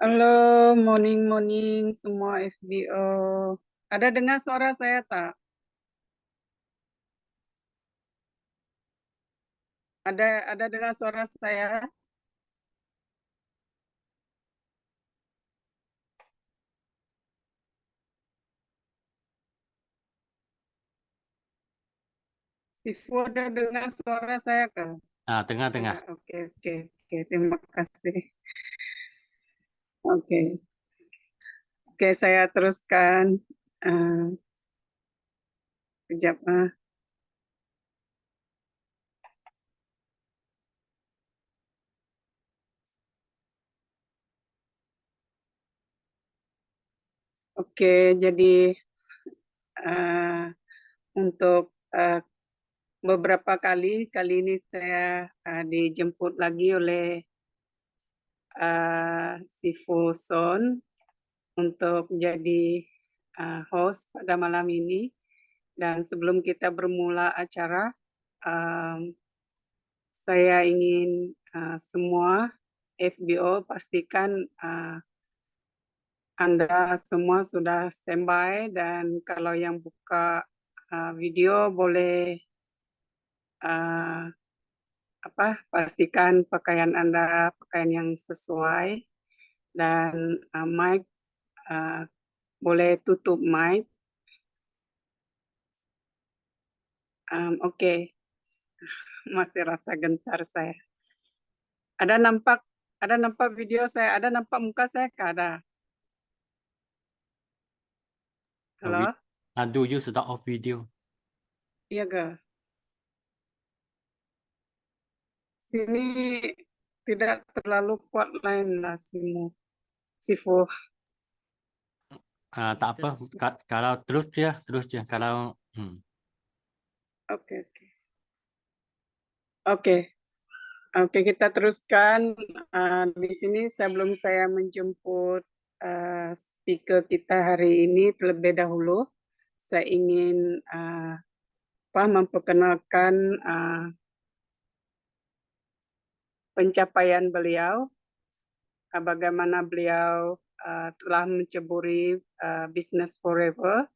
Halo, morning semua FBO. Ada dengar suara saya tak? Ada dengar suara saya? Sifu ada dengar suara saya kan? Tengah-tengah. Ada. Oke. Terima kasih. Oke. Oke, saya teruskan. Eh, Kejap. Oke, jadi eh, untuk beberapa kali ini saya dijemput lagi oleh Sifu Son untuk menjadi host pada malam ini. Dan sebelum kita bermula acara, saya ingin semua FBO pastikan Anda semua sudah standby, dan kalau yang buka video boleh pastikan pakaian Anda pakaian yang sesuai, dan mic boleh tutup mic. Oke. Masih rasa gentar saya. Ada nampak video saya, ada nampak muka saya kah? Ada. Halo? Do you start off video? Iya ga? Sini tidak terlalu kuat lain lah Sifu. Tak apa. Kalau terus dia. Kalau Oke. Oke, kita teruskan. Di sini sebelum saya menjemput speaker kita hari ini, terlebih dahulu saya ingin memperkenalkan pencapaian beliau, bagaimana beliau telah menceburi Business Forever.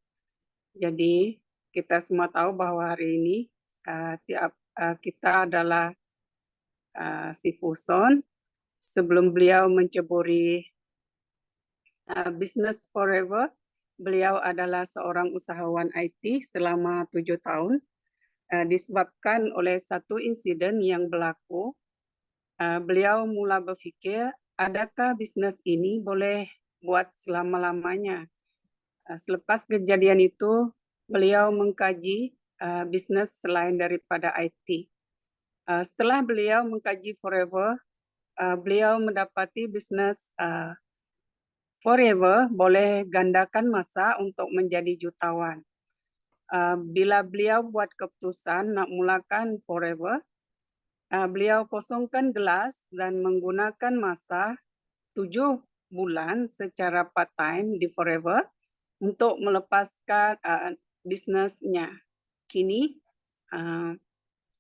Jadi kita semua tahu bahwa hari ini kita adalah Sifu Son. Sebelum beliau menceburi Business Forever, beliau adalah seorang usahawan IT selama 7 tahun. Disebabkan oleh satu insiden yang berlaku, beliau mula berfikir, adakah bisnis ini boleh buat selama-lamanya? Selepas kejadian itu, beliau mengkaji bisnis selain daripada IT. Setelah beliau mengkaji Forever, beliau mendapati bisnis Forever boleh gandakan masa untuk menjadi jutawan. Bila beliau buat keputusan nak mulakan Forever, beliau kosongkan gelas dan menggunakan masa 7 bulan secara part-time di Forever untuk melepaskan bisnisnya. Kini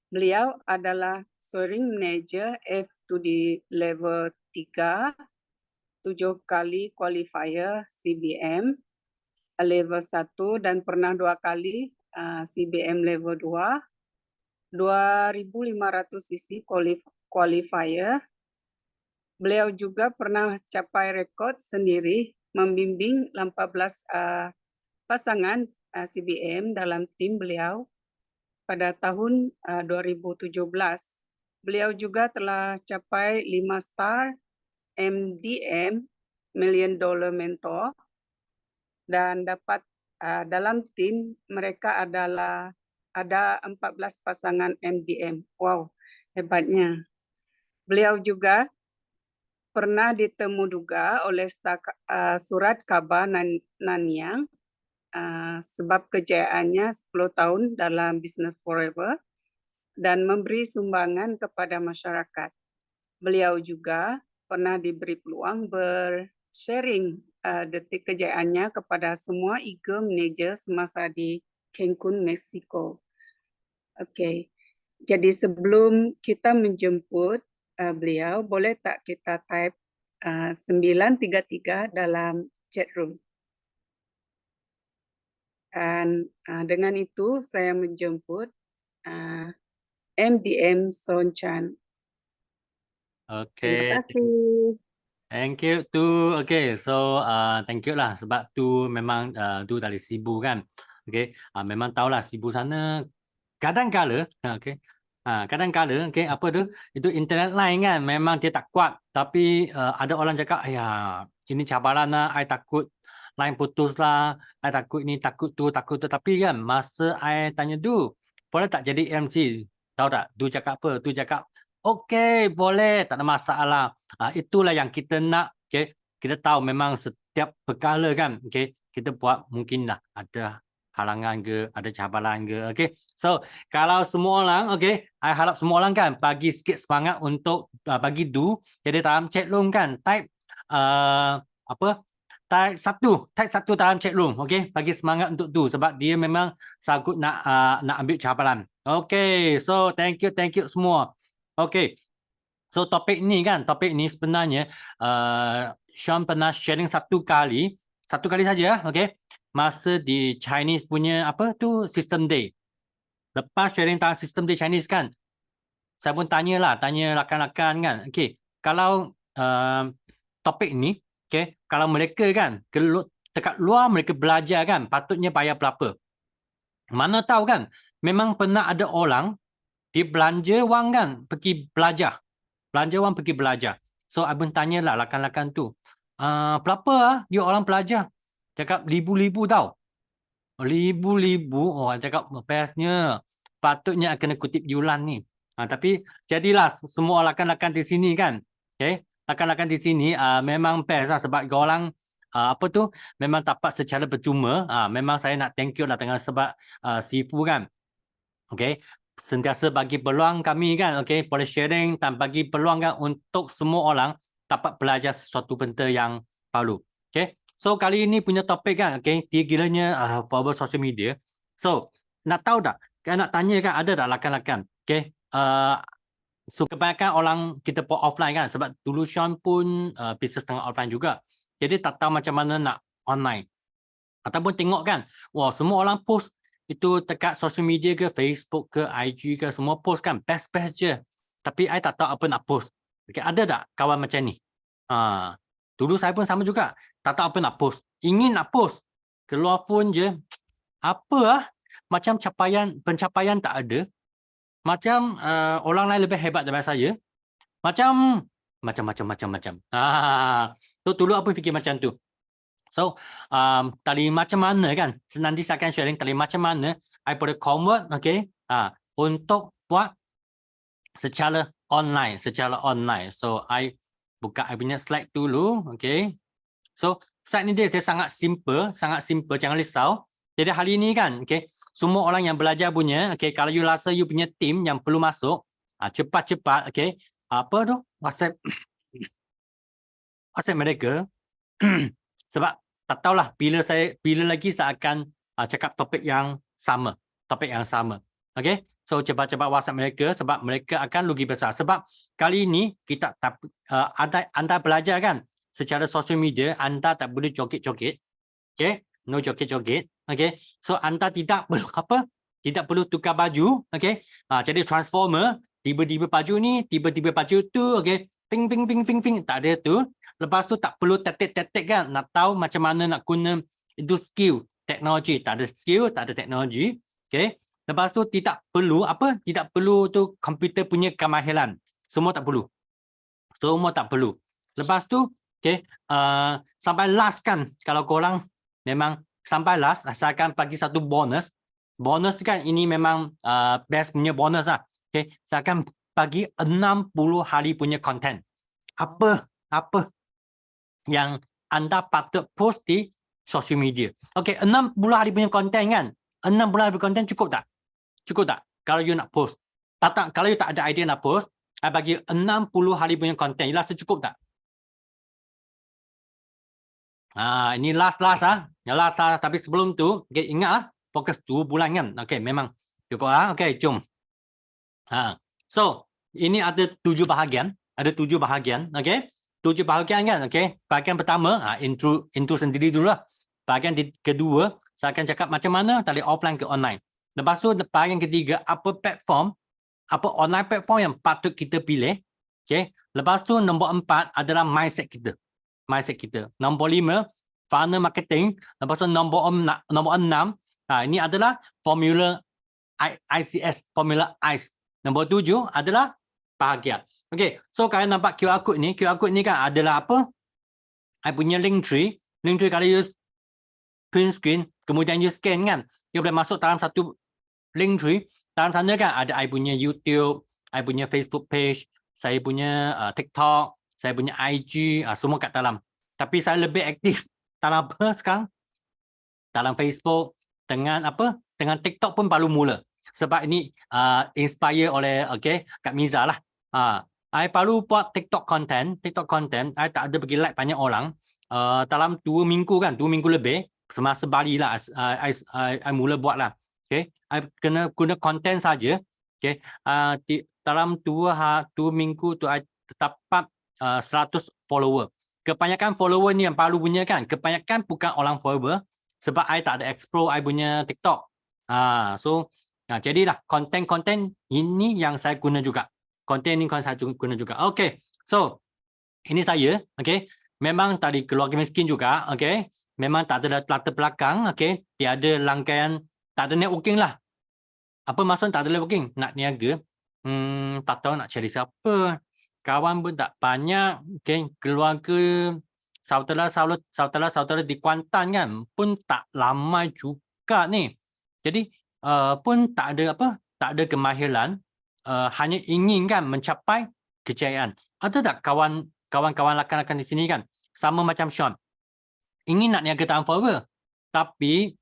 beliau adalah Soaring Manager F2D Level 3, 7 kali qualifier CBM level 1 dan pernah 2 kali CBM level 2, 2.500 cc qualifier. Beliau juga pernah capai rekod sendiri membimbing 18 pasangan CBM dalam tim beliau pada tahun 2017. Beliau juga telah capai 5 star MDM Million Dollar Mentor, dan dapat dalam tim mereka ada 14 pasangan MDM. Wow, hebatnya. Beliau juga pernah ditemu juga oleh surat kabar Nanyang sebab kejayaannya 10 tahun dalam Business Forever dan memberi sumbangan kepada masyarakat. Beliau juga pernah diberi peluang bersharing detik kejayaannya kepada semua eager manager semasa di Cancun, Mexico. Oke. Jadi sebelum kita menjemput beliau, boleh tak kita type 933 dalam chat room. Dan dengan itu saya menjemput MDM Sonchan. Terima Okay. kasih. Thank you tu. Okay, so thank you lah sebab tu memang tu dari Sibu kan. Okay, memang tahulah Sibu sana kadang-kala, okay. Kadang-kala, okay, apa tu? Itu internet line kan, memang dia tak kuat. Tapi ada orang cakap, ayah, ini cabaran lah, I takut line putus lah, I takut ni, takut tu. Tapi kan, masa I tanya tu, boleh tak jadi MC? Tahu tak? Tu cakap apa? Tu cakap, okay, boleh, tak ada masalah. Itulah yang kita nak, okay. Kita tahu memang setiap perkara kan, okay, kita buat mungkin lah ada halangan ke, ada cabaran ke, okay. So, kalau semua orang, okay, I harap semua orang kan bagi sikit semangat untuk bagi do. Jadi dalam chat room kan, type type satu dalam chat room, okay. Bagi semangat untuk do sebab dia memang sanggup nak ambil cabaran. Okay, so thank you semua. Okay, so topik ni sebenarnya Sean pernah sharing satu kali saja, okay. Masa di Chinese punya apa tu System Day. Lepas sharing tentang System Day Chinese kan, saya pun tanya rakan-rakan kan, okay, kalau topik ni, okay, kalau mereka kan dekat luar mereka belajar kan, patutnya bayar berapa? Mana tahu kan, memang pernah ada orang dia belanja wang kan, pergi belajar. So abang tanyalah rakan-rakan tu, berapa dia orang belajar? Cakap ribu-ribu tau. Ribu-ribu, orang cakap bestnya. Patutnya kena kutip Yulan ni. Tapi jadilah semua rakan-rakan di sini kan. Okay? Rakan-rakan di sini memang best lah sebab orang apa tu memang dapat secara percuma. Memang saya nak thank you lah dengan sebab Sifu kan. Okay? Sentiasa bagi peluang kami kan. Okay? Boleh sharing dan bagi peluang kan untuk semua orang dapat belajar sesuatu benda yang baru. Okay? So kali ini punya topik kan, okay, dia kiranya forward social media. So nak tahu tak? Kan nak tanya kan, ada tak rakan-rakan? Okay, so kebanyakan orang kita buat offline kan, sebab dulu Sean pun bisnes dengan offline juga. Jadi tak tahu macam mana nak online. Ataupun tengok kan, wah semua orang post itu dekat social media ke, Facebook ke, IG ke, semua post kan, best je. Tapi I tak tahu apa nak post. Okay, ada tak kawan macam ni? Dulu saya pun sama juga. Tak tahu apa nak post. Ingin nak post. Keluar pun je. Apa macam pencapaian tak ada. Macam orang lain lebih hebat daripada saya. Macam. So, dulu apa fikir macam tu. So, tadi macam mana kan. Nanti saya akan sharing tadi macam mana. I boleh convert, okay. Untuk buat secara online. So, I buka I punya slide dulu, okay. So, slide ni dia sangat simple, jangan risau. Jadi hari ini kan, okay, semua orang yang belajar punya, okay, kalau you rasa you punya team yang perlu masuk, cepat-cepat, okay, apa tu, WhatsApp mereka, sebab tak tahulah bila lagi saya akan cakap topik yang sama, okay. So, cepat-cepat WhatsApp mereka sebab mereka akan rugi besar. Sebab kali ini kita anda belajar kan secara social media, anda tak boleh joget-joget. Okay? No joget-joget. Okay? So, anda tidak perlu tukar baju. Okay? Jadi transformer, tiba-tiba baju ni, tiba-tiba baju tu. Okay? Ping. Tak ada tu. Lepas tu tak perlu tetek-tetek kan. Nak tahu macam mana nak guna itu skill, teknologi. Tak ada skill, tak ada teknologi. Okay? Lepas tu tidak perlu tu komputer punya kemahiran. Semua tak perlu. Lepas tu, okay, sampai last kan, kalau korang memang sampai last, saya akan bagi satu bonus. Bonus kan ini memang best punya bonus lah. Okay, saya akan bagi 60 hari punya content. Apa yang anda patut post di social media. Okay, 60 hari punya content kan. 60 hari punya content cukup tak? Kalau you nak post. Kalau you tak ada idea nak post, I bagi 60 hari punya content. You rasa cukup tak? Ini last tapi sebelum tu, okay, ingat fokus 2 bulan kan. Okay, memang cukup lah. Okay, jom. So, ini ada 7 bahagian. Okay. 7 bahagian kan, okey. Bahagian pertama, intro sendiri dulu lah. Bahagian kedua, saya akan cakap macam mana tali offline ke online. Lepas tu bahagian ketiga, apa online platform yang patut kita pilih. Okey. Lepas tu nombor 4 adalah mindset kita. Nombor 5, funnel marketing. Lepas tu nombor 6, ini adalah formula ICS, formula ICE. Nombor 7 adalah bahagia. Okey, so kalian nampak QR code ni kan adalah apa? I punya link tree kalau you print screen, kemudian you scan kan, you boleh masuk dalam satu link tree. Dalam sana kan ada I punya YouTube, I punya Facebook page, saya punya TikTok, saya punya IG, semua kat dalam. Tapi saya lebih aktif dalam apa sekarang? Dalam Facebook, dengan apa? Dengan TikTok pun baru mula. Sebab ini inspire oleh Kak Miza lah. I baru buat TikTok content, I tak ada bagi like banyak orang. Dalam 2 minggu kan, 2 minggu lebih, semasa Bali lah, I mula buat lah. Okay, I kena guna konten saja. Okay, dalam 2 minggu tu I dapat 100 follower. Kebanyakan follower ni yang baru punya kan, kebanyakan bukan orang follower, sebab I tak ada explore I punya TikTok. Jadilah konten-konten ini yang saya guna juga. Konten ini saya guna juga. Okay, so ini saya. Okay, memang tadi keluarga miskin juga. Okay, memang tak ada latar belakang. Okay, tiada rangkaian, tak ada networking lah. Apa maksud tak ada networking? Nak niaga, tak tahu nak cari siapa. Kawan pun tak banyak. Okay, keluarga, saudara di Kuantan kan pun tak ramai juga ni. Jadi pun tak ada kemahiran. Hanya ingin kan mencapai kejayaan. Ada tak kawan-kawan rakan-rakan di sini kan sama macam Sean, ingin nak niaga dalam follower, tapi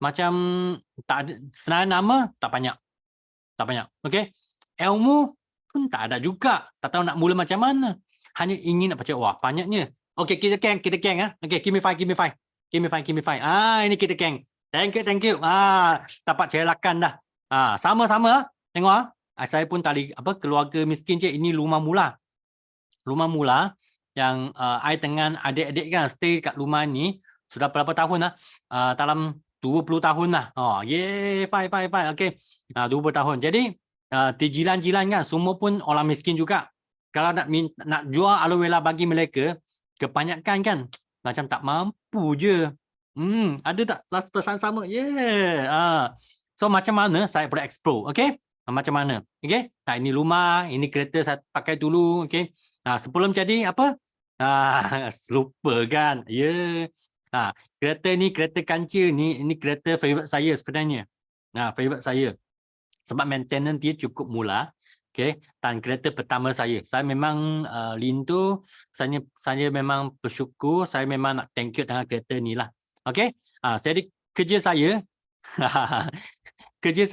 macam tak ada, senarai nama tak banyak. Okey, ilmu pun tak ada juga, tak tahu nak mula macam mana, hanya ingin nak baca. Wah, banyaknya. Okey, kita geng Okey, give me five. Ini kita geng. Thank you. Dapat cerakan dah. Sama-sama tengok. Saya pun tadi keluarga miskin je, ini rumah mula yang I dengan adik-adik kan stay kat rumah ni sudah berapa tahun lah, dalam 20 tahun lah. Fine. Okey, 20 tahun. Jadi di jiran-jiran kan semua pun orang miskin juga. Kalau nak jual aloe vera bagi mereka, kebanyakan kan macam tak mampu je. Ada tak last pesan sama? So macam mana saya boleh explore? Okey, macam mana? Okey, ini rumah, ini kereta saya pakai dulu. Okey, sebelum jadi apa? Lupa kan? Kereta ni kereta kancil ni, ini kereta favorite saya sebenarnya. Favorite saya. Sebab maintenance dia cukup murah. Okey, dan kereta pertama saya. Saya memang rindu, saya memang bersyukur, saya memang nak thank you dengan kereta ni lah. Okey, jadi kerja saya kerja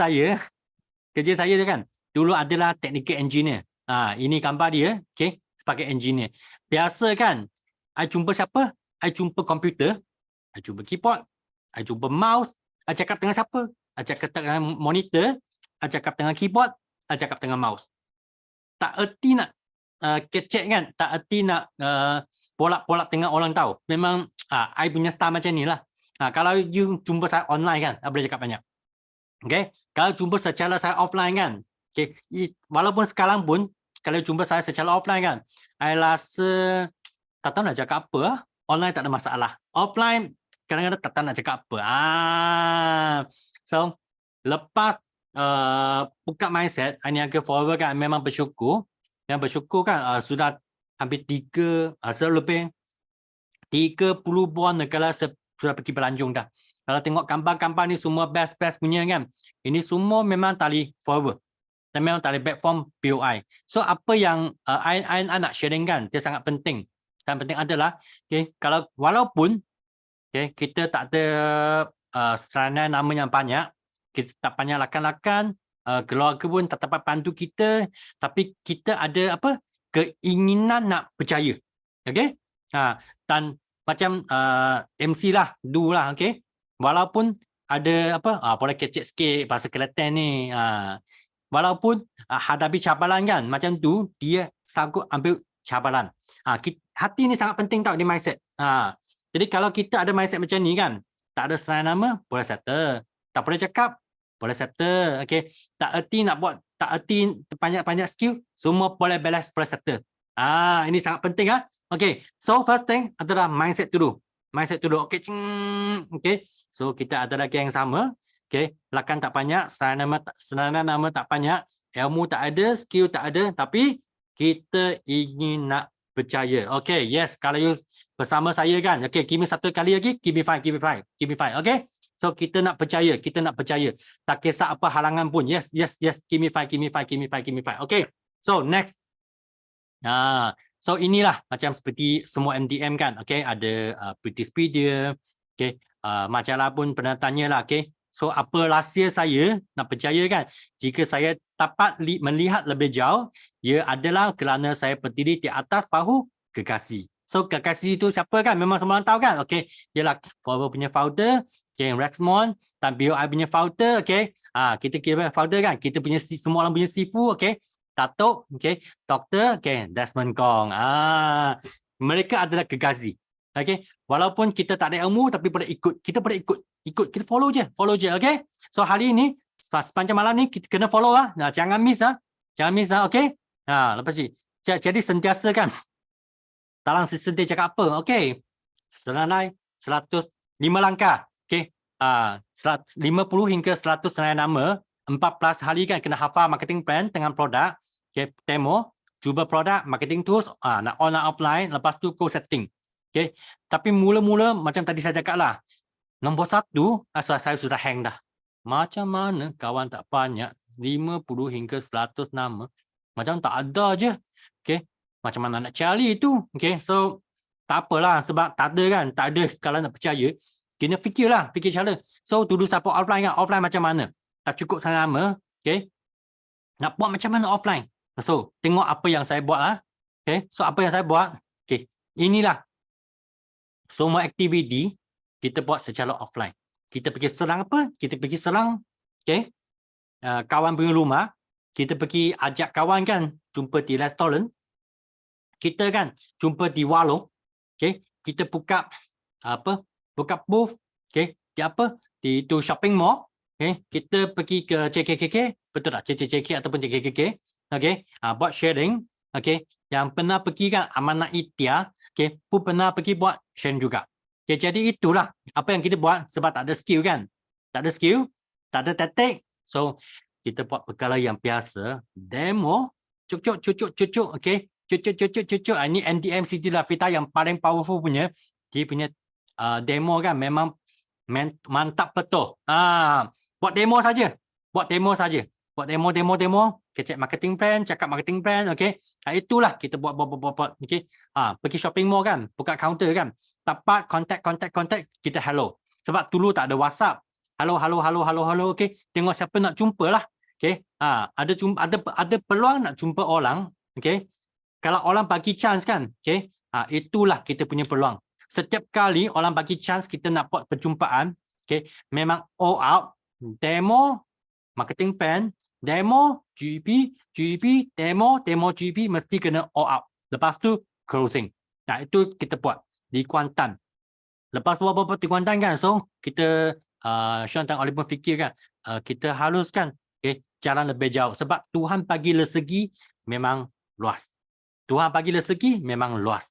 saya tu kan dulu adalah technical engineer. Ini gambar dia, okey, sebagai engineer. Biasa kan I jumpa siapa? I jumpa komputer, I jumpa keyboard, I jumpa mouse, I cakap dengan siapa? I cakap dengan monitor, I cakap dengan keyboard, I cakap dengan mouse. Tak erti nak kecek kan, tak erti nak polak-polak dengan orang tahu. Memang I punya style macam ni lah. Kalau you jumpa saya online kan, I boleh cakap banyak. Okay, kalau jumpa secara saya offline kan, okay, walaupun sekarang pun kalau jumpa saya secara offline kan, I rasa tak tahu nak cakap apa. Online tak ada masalah. Offline kadang-kadang tak tahu nak cakap apa. So lepas buka mindset, niaga follower kan, memang bersyukur. Yang bersyukur kan sudah hampir 30 buah negara sudah pergi berlanjung dah. Kalau tengok gambar-gambar ni semua best punya kan. Ini semua memang tali forward. Dan memang tali platform POI. So apa yang I nak sharing kan, dia sangat penting. Dan penting adalah, kalau walaupun kita tak ada sarana nama yang banyak, kita tak banyak rakan-rakan, keluarga pun tak dapat bantu kita, tapi kita ada keinginan nak berjaya. Okey? Dan macam MC lah, do lah, okey? Walaupun ada boleh kecek sikit bahasa Kelantan ni. Walaupun hadapi cabaran kan, macam tu dia sanggup ambil cabaran. hati ni sangat penting tau, di mindset. Jadi kalau kita ada mindset macam ni kan, tak ada selain nama, boleh settle. Tak boleh cakap, boleh settle. Okay. Tak erti nak buat, tak erti banyak-banyak skill, semua boleh balance, boleh settle. Ini sangat penting. Okay. So first thing adalah mindset dulu. Mindset dulu. Okay. Okay. So kita ada lagi yang sama. Okay. Lakan tak banyak, selain nama tak banyak, ilmu tak ada, skill tak ada, tapi kita ingin nak percaya. Okay, yes. Kalau you bersama saya kan. Okay, give me satu kali lagi. Give me 5, give me 5, give me 5. Okay. So kita nak percaya, kita nak percaya. Tak kisah apa halangan pun. Yes, yes, yes. Give me 5, give me 5, give me 5, give me 5. Okay. So next. So inilah macam seperti semua MDM kan. Okay, ada Britishpedia. Okay, majalah pun pernah tanya lah. Okay. So apa rahsia saya nak percaya kan? Jika saya dapat melihat lebih jauh, ia adalah kerana saya berdiri di atas bahu kekasih. So kekasih itu siapa kan? Memang semua orang tahu kan? Okay, ialah Forever punya founder, okay, Rexmond, dan BOI punya founder. Okay, kita kira founder kan? Kita punya semua orang punya sifu. Okay, Datuk, okay, Doktor, okay, Desmond Kong. Mereka adalah kekasih. Okay, walaupun kita tak ada ilmu tapi boleh ikut, kita boleh ikut, kita follow je, okay. So hari ini sepanjang malam ni kita kena follow jangan miss jangan miss okay. Lepas ni jadi sentiasa kan dalam sentiasa cakap apa, okay. Selanai 105 langkah, okay. 50 hingga 100 senai nama, 14 hari kan kena hafal marketing plan dengan produk, okay, demo, cuba produk, marketing tools, nak on nak offline, lepas tu go setting. Okay. Tapi mula-mula macam tadi saya cakap lah, nombor 1, saya sudah hang dah. Macam mana kawan tak banyak, 50 hingga 100 nama, macam tak ada je. Okay. Macam mana nak cari itu? Okay. So, tak apalah sebab tak ada kan, tak ada kalau nak percaya, kena fikirlah, fikir cara. So, dulu saya buat offline kan, offline macam mana? Tak cukup saya nama, okay. Nak buat macam mana offline? So, tengok apa yang saya buat lah. Okay. So, apa yang saya buat? Okay. Inilah. Semua aktiviti kita buat secara offline. Kita pergi serang apa? Kita pergi serang, okay, kawan punya rumah. Kita pergi ajak kawan kan, jumpa di restoran. Kita kan, jumpa di warung. Okay, kita buka buka booth, okay, di apa? Di itu shopping mall. Okay, kita pergi ke CKKK, betul tak? CKKK ataupun CKKK. Okay, buat sharing. Okay, yang pernah pergi kan Amanah Itia, okay, pun pernah pergi buat sharing juga. Okay, jadi itulah apa yang kita buat sebab tak ada skill kan. Tak ada skill, tak ada taktik. So, kita buat perkara yang biasa. Demo, cucuk, okay. Cucuk. Ini MDM Siti Lafita yang paling powerful punya. Dia punya demo kan memang mantap betul. Buat demo saja. Buat demo. Kecek marketing plan, cakap marketing plan, okay. Itulah kita buat, okay. Pergi shopping mall kan, buka counter kan. Dapat kontak, kita hello. Sebab dulu tak ada WhatsApp. Hello, okay. Tengok siapa nak jumpa lah, okay. Ada peluang nak jumpa orang, okay. Kalau orang bagi chance kan, okay. Itulah kita punya peluang. Setiap kali orang bagi chance kita nak buat perjumpaan, okay, memang all out, demo, marketing plan, demo, GP, demo, GP, mesti kena all out. Lepas tu, closing. Itu kita buat di Kuantan. Lepas buat di Kuantan kan, so kita, Sean dan Oliver fikir kan, kita haruskan, okay, jalan lebih jauh. Sebab Tuhan bagi rezeki memang luas.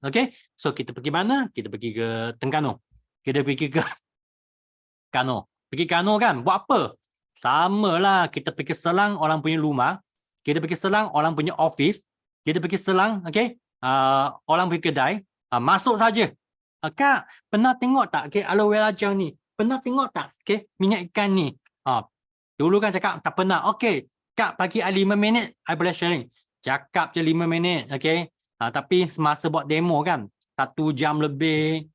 Okay? So, kita pergi mana? Kita pergi ke Terengganu. Kita pergi ke Kano. Pergi Kano kan, buat apa? Sama lah, kita pergi selang orang punya rumah, kita pergi selang orang punya office, kita pergi selang, okay, orang punya kedai, masuk saja. Kak, pernah tengok tak, okay, aloe vera gel ni? Pernah tengok tak, okay, minyak ikan ni? Dulu kan cakap, tak pernah. Okay, Kak, bagi I 5 minit, I boleh sharing. Cakap je 5 minit, okay. Tapi semasa buat demo kan, 1 jam lebih,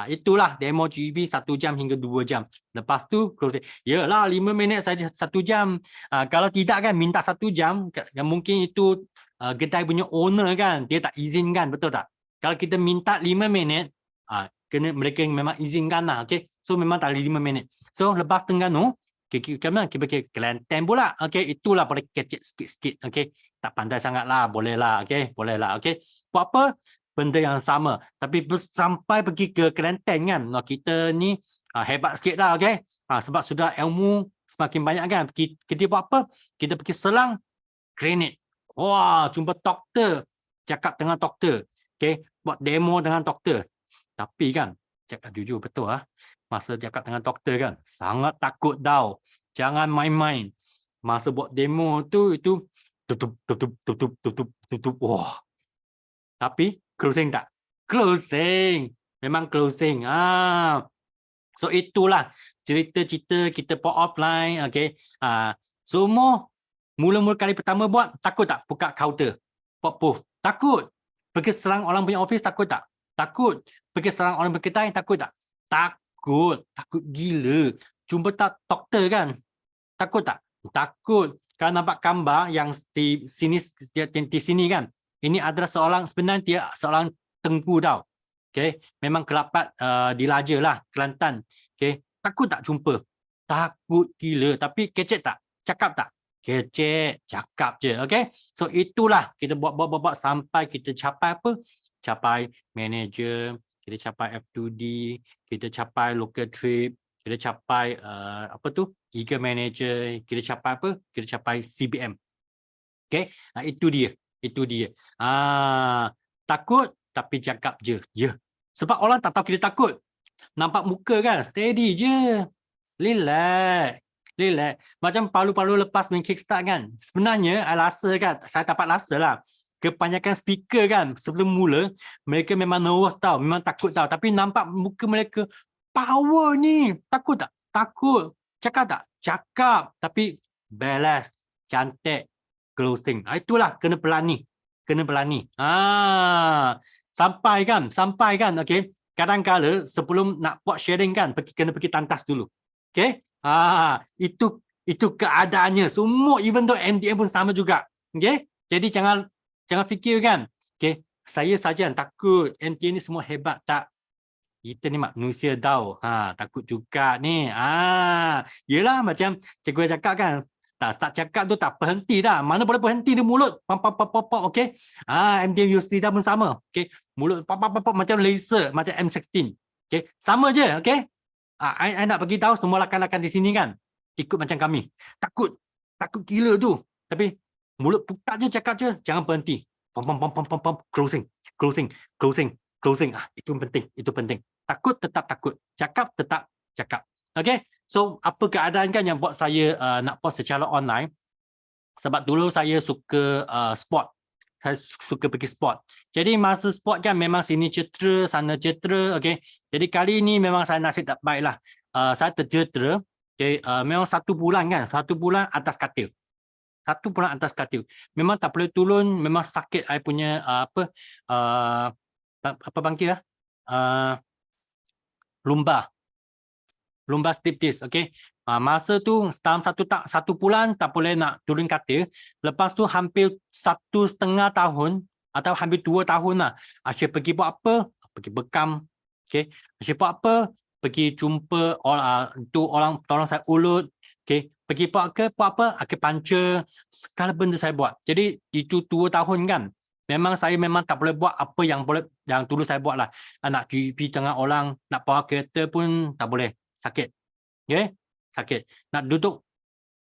itulah demo GB 1 jam hingga 2 jam. Lepas tu close. Yalah 5 minit saja 1 jam. Kalau tidak kan minta 1 jam, mungkin itu kedai punya owner kan, dia tak izinkan, betul tak? Kalau kita minta 5 minit, kena mereka memang izinkan lah, okay. So memang tak 5 minit. So lepas Terengganu, kita pergi Kelantan pula, okay. Itulah boleh kecil sikit-sikit, okay. Tak pandai sangat lah, boleh lah, okay. Boleh lah, okay. Buat apa? benda yang sama. Tapi sampai pergi ke Kelantan kan, kita ni hebat sikit dah, okay? Sebab sudah ilmu semakin banyak kan. Kita buat apa? Kita pergi selang granite. Wah, jumpa doktor. Cakap dengan doktor. Okay, buat demo dengan doktor. Tapi kan, cakap jujur betul masa cakap dengan doktor kan, sangat takut tau. Jangan main-main. Masa buat demo tu, itu tutup. Wah. Tapi closing tak? Closing. Memang closing. So itulah cerita-cerita kita buat offline, okay. Semua mula-mula kali pertama buat, takut tak buka counter? Buat booth. Takut. Pergi serang orang punya office, takut tak? Takut. Pergi serang orang berkedai, takut tak? Takut. Takut gila. Jumpa tak doktor kan? Takut tak? Takut. Kalau nampak gambar yang di sini kan, ini adalah sebenarnya dia seorang tengku tau. Okay. Memang kelapat dilaja lah, Kelantan. Okay. Takut tak jumpa? Takut gila. Tapi kecek tak? Cakap tak? Kecek. Cakap je. Okay. So itulah kita buat sampai kita capai apa? Capai manager, kita capai F2D, kita capai local trip, kita capai eager manager, kita capai apa? Kita capai CBM. Okay. Itu dia. Takut tapi cakap je. Sebab orang tak tahu kita takut. Nampak muka kan, steady je. Relax. Macam palu-palu lepas main kickstart kan. Sebenarnya saya rasa kan, saya dapat rasa lah. Kebanyakan speaker kan, sebelum mula, mereka memang nervous tau, memang takut tau. Tapi nampak muka mereka, power ni. Takut tak? Takut. Cakap tak? Cakap. Tapi balance, cantik, closing. Itulah, kena berani. Sampai kan, okay. Kadang-kadang sebelum nak buat sharing kan, kena pergi tantas dulu. Okay. Itu keadaannya. Semua even though MDM pun sama juga. Okay. Jadi jangan fikir kan. Okay. Saya saja yang takut. MDM ni semua hebat tak? Kita ni manusia tau. Takut juga ni. Yelah macam cikgu cakap kan. Tak cakap tu tak berhenti dah. Mana boleh berhenti di mulut. Pop, okey. MDM USD dah pun sama. Okey. Mulut pop macam laser, macam M16. Okey. Sama je, okey. I nak bagi tahu semua rakan-rakan di sini kan. Ikut macam kami. Takut gila tu. Tapi mulut putar je, cakap je, jangan berhenti. Pom closing. Itu penting. Takut tetap takut. Cakap tetap cakap. Okay, so apa keadaan kan yang buat saya nak post secara online? Sebab dulu saya suka sport. Saya suka pergi sport. Jadi masa sport kan memang sini cedera, sana cedera. Okay, jadi kali ni memang saya nasib tak baik lah. Saya tercedera. Okay, memang 1 bulan kan. 1 bulan atas katil. 1 bulan atas katil. Memang tak boleh turun. Memang sakit saya punya apa bangkit lah. Lumbar slip disc, okey. Masa tu dalam 1 bulan tak boleh nak turun katil. Lepas tu hampir 1,5 tahun atau hampir 2 tahun lah. Asyik pergi buat apa? Pergi bekam. Okey. Asyik buat apa? Pergi jumpa orang tolong saya ulut. Okey. Pergi buat apa? Acupuncture. Segala benda saya buat. Jadi itu 2 tahun kan. Saya memang tak boleh buat apa yang dulu saya buat lah. Nak pergi tengah orang, nak bawa kereta pun tak boleh. Sakit. Okay? Sakit. Nak duduk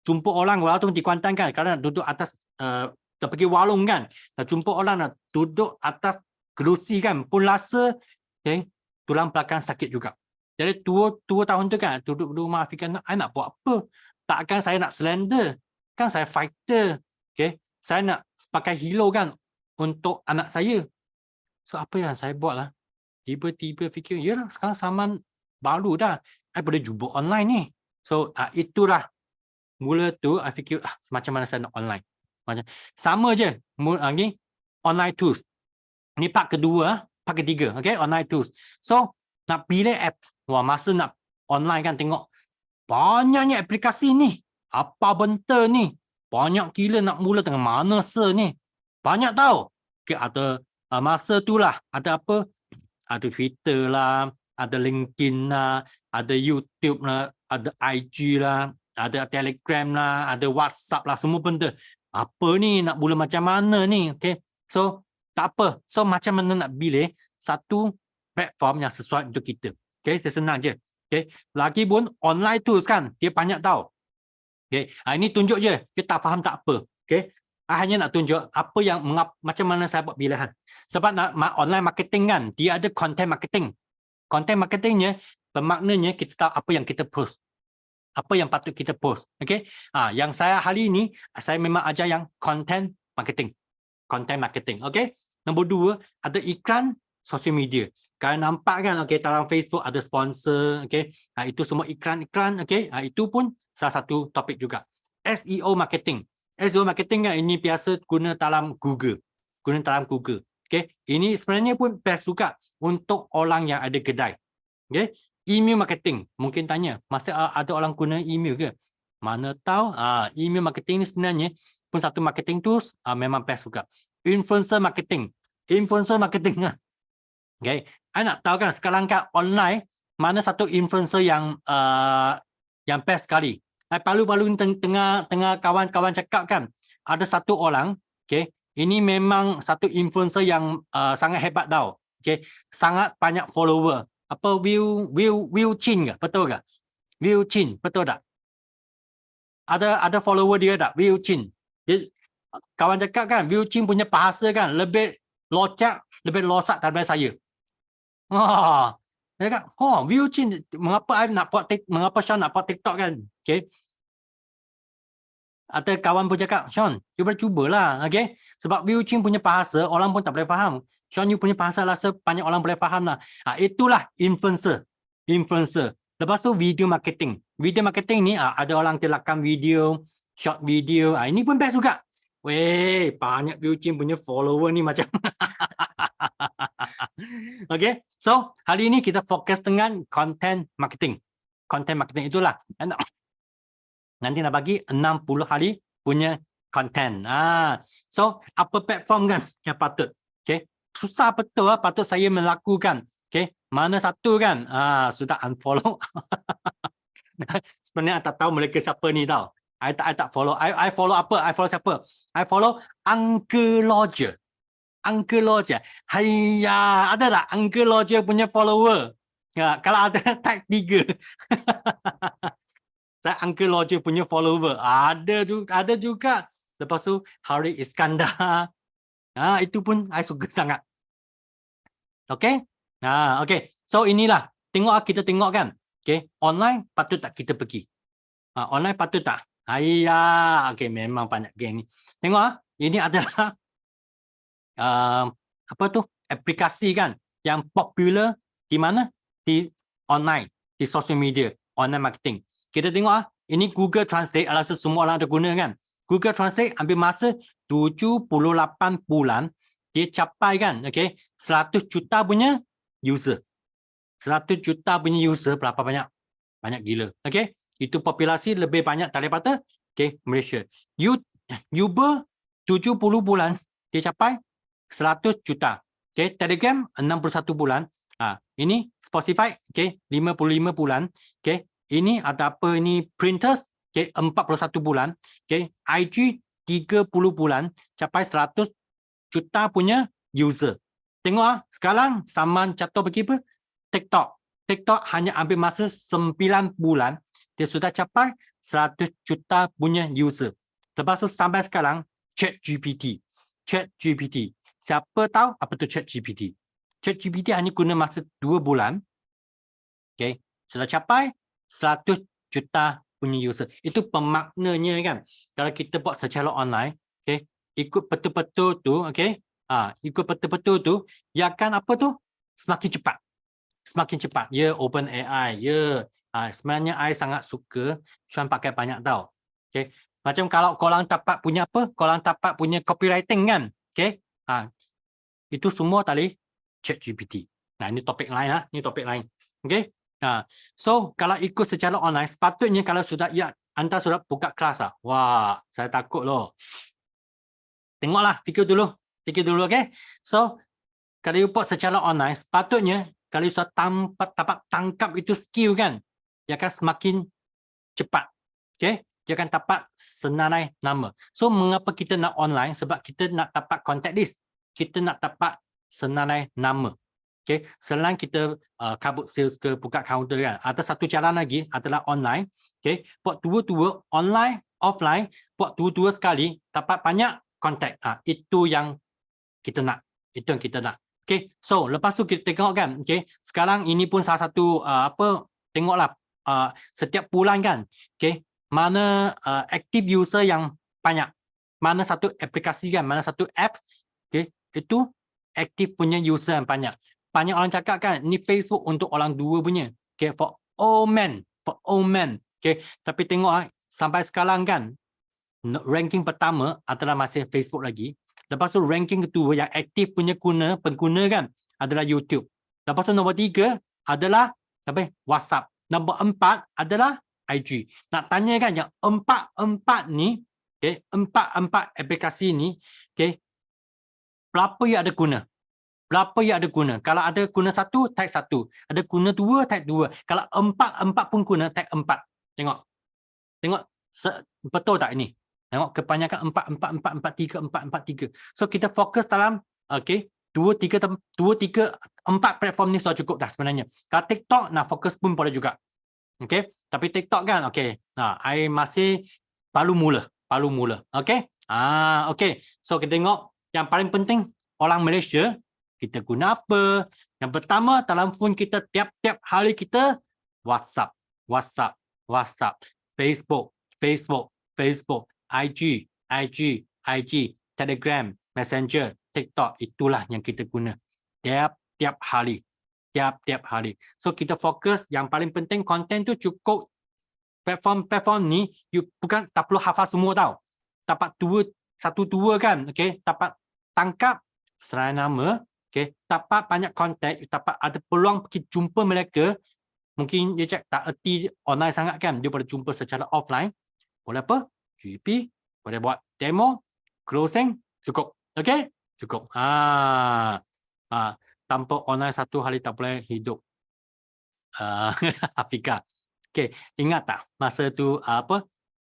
jumpa orang walaupun di Kuantan kan, kalau nak duduk atas nak pergi warung kan, nak jumpa orang nak duduk atas kerusi kan pun rasa tulang belakang sakit juga. Jadi 2 tahun tu kan duduk rumah fikir nak buat apa? Takkan saya nak slender. Kan saya fighter. Okay? Saya nak pakai hero kan untuk anak saya. So apa yang saya buat lah? Tiba-tiba fikir, yalah sekarang zaman baru dah. I boleh jumpa online ni. So itulah mula tu I fikir semacam mana saya nak online. Macam sama je ni online tools. Ni part kedua, part ketiga, okey, online tools. So nak pilih app. Wah, masa nak online kan tengok banyaknya aplikasi ni. Apa benda ni? Banyak gila nak mula dengan mana ni. Banyak tau. Okay, ada masa tu lah ada apa? Ada Twitter lah, ada LinkedIn lah, ada YouTube lah, ada IG lah, ada Telegram lah, ada WhatsApp lah, semua benda. Apa ni nak mula macam mana ni? Okay. So Tak apa. So macam mana nak pilih satu platform yang sesuai untuk kita. Okay, senang je. Okay, lagi pun online tools kan, dia banyak tahu. Okay, ini tunjuk je. Kita tak faham tak apa. Okay, hanya nak tunjuk apa yang macam mana saya buat pilihan. Sebab online marketing kan, dia ada content marketing. Content marketingnya bermaknanya kita tahu apa yang kita post. Apa yang patut kita post. Okay, yang saya hari ini, saya memang ajar yang content marketing. Content marketing. Okay. Nombor 2, ada iklan sosial media. Kalian nampak kan, okay, dalam Facebook ada sponsor, okay. Itu semua iklan-iklan, okay. Itu pun salah satu topik juga. SEO marketing. SEO marketing kan ini biasa guna dalam Google. Guna dalam Google. Okay. Ini sebenarnya pun best juga untuk orang yang ada kedai. Okay. Email marketing. Mungkin tanya, masih ada orang guna email ke? Mana tahu, email marketing ni sebenarnya pun satu marketing tools, memang best juga. Influencer marketing. Influencer marketing lah. Okay. I nak tahu kan sekarang kan online, mana satu influencer yang best sekali. Palu-palu tengah kawan-kawan cakap kan, ada satu orang, okay, ini memang satu influencer yang sangat hebat tau. Okay. Sangat banyak follower. Apa Will Chin ke? Betul ke? Will Chin, betul tak? Ada follower dia tak? Will Chin. Dia, kawan cakap kan, Will Chin punya bahasa kan lebih locak, lebih losak daripada saya. Dia kata, Will Chin, mengapa Sean nak buat TikTok kan? Okay. Ada kawan pun cakap, Sean, cubalah, okay? Sebab Will Chin punya bahasa, orang pun tak boleh faham. Sean, you punya bahasa rasa banyak orang boleh faham lah. Itulah influencer. Influencer. Lepas tu video marketing. Video marketing ni ada orang telakkan video, short video. Ini pun best juga. Weh, banyak Will Chin punya follower ni macam. Okay, so hari ini kita fokus dengan content marketing. Content marketing itulah. Nanti nak bagi 60 hari punya content. So apa platform kan yang patut? Okay, susah betul patut saya melakukan. Okay, mana satu kan? Sudah unfollow. Sebenarnya tak tahu mereka siapa ni tau. I tak follow. I follow apa? I follow siapa? I follow Uncle Roger. Uncle Roger. Hayya, ada tak Uncle Roger punya follower? Kalau ada tag 3. Saya Uncle Roger punya follower. Ada juga. Lepas tu Hari Iskandar. Itu pun I suka sangat. Okay? Okay. So inilah. Kita tengok kan. Okay. Online patut tak kita pergi? Online patut tak? Ayah. Okay. Memang banyak geng ni. Tengok ini adalah apa tu? Aplikasi kan. Yang popular di mana? Di online. Di social media. Online marketing. Kita tengok ini Google Translate, alasan semua orang ada guna kan. Google Translate ambil masa 78 bulan dia capai kan, okay, 100 juta punya user. 100 juta punya user berapa banyak? Banyak gila. Okay, itu populasi lebih banyak daripada Malaysia. Uber 70 bulan dia capai 100 juta. Okay, Telegram 61 bulan. Ini Spotify 55 bulan. Okay. Ini ada apa ini Printers 41 bulan. IG 30 bulan capai 100 juta punya user. Tengok sekarang Saman jatuh pergi apa? TikTok hanya ambil masa 9 bulan dia sudah capai 100 juta punya user. Lepas tu sampai sekarang ChatGPT. Siapa tahu apa tu ChatGPT? ChatGPT hanya guna masa 2 bulan. Sudah capai 100 juta punya user. Itu pemaknanya kan. Kalau kita buat secara online, ikut betul-betul tu, ikut betul-betul tu, ya kan apa tu? Semakin cepat. Semakin cepat. Ya, OpenAI. Ya, sebenarnya I sangat suka Sean pakai banyak tau. Macam kalau korang dapat punya apa? Korang dapat punya copywriting kan? Itu semua tadi ChatGPT. Ini topik lain lah. Ini topik lain. So kalau ikut secara online, sepatutnya kalau sudah anda sudah buka kelas wah, saya takut loh. Tengoklah, fikir dulu, okay? So kalau you buat secara online, sepatutnya kalau you sudah dapat tangkap itu skill kan, dia akan semakin cepat. Dia akan dapat senarai nama. So mengapa kita nak online? Sebab kita nak dapat contact list. kita nak dapat senilai nama. Okay, selain kita kabut sales ke buka counter kan, ada satu jalan lagi adalah online. Okay, buat dua-dua online, offline, buat dua-dua sekali dapat banyak kontak. Itu yang kita nak. Itu yang kita nak. Okay, so lepas tu kita tengok kan, okay, sekarang ini pun salah satu tengoklah setiap bulan kan, okay, mana active user yang banyak, mana satu aplikasi kan, mana satu apps, okay, itu aktif punya user yang banyak. Banyak orang cakap kan, ni Facebook untuk orang dua punya. Okay, for all men. Okay, tapi tengok sampai sekarang kan, ranking pertama adalah masih Facebook lagi. Lepas tu ranking kedua yang aktif punya pengguna kan adalah YouTube. Lepas tu nombor 3 adalah WhatsApp. Nombor 4 adalah IG. Nak tanya kan yang empat ni, okay, empat aplikasi ni, okay, berapa yang ada guna? Berapa yang ada guna? Kalau ada guna 1, tag 1. Ada guna 2, tag 2. Kalau 4 pun guna, tag 4. Tengok. Betul tak ini? Tengok kebanyakan 4, 3. So kita fokus dalam, okay, 2, 3, 4 platform ni sudah cukup dah sebenarnya. Kalau TikTok nak fokus pun boleh juga. Okay. Tapi TikTok kan, okay. I masih baru mula. Okay. Okay. So kita tengok yang paling penting orang Malaysia, kita guna apa? Yang pertama dalam phone kita tiap-tiap hari kita WhatsApp, Facebook, IG, Telegram, Messenger, TikTok, itulah yang kita guna tiap-tiap hari. So kita fokus yang paling penting konten tu cukup platform ni bukan tak perlu hafal semua tau. Dapat 1-2 kan, okey, dapat tangkap selain nama, okey, dapat banyak konten, dapat ada peluang pergi jumpa mereka. Mungkin dia cakap tak erti online sangat kan, dia boleh jumpa secara offline. Boleh apa? GP, boleh buat demo, closing, cukup. Okey? Cukup. Tanpa online satu hari tak boleh hidup. Afrika. Okey, ingat tak masa tu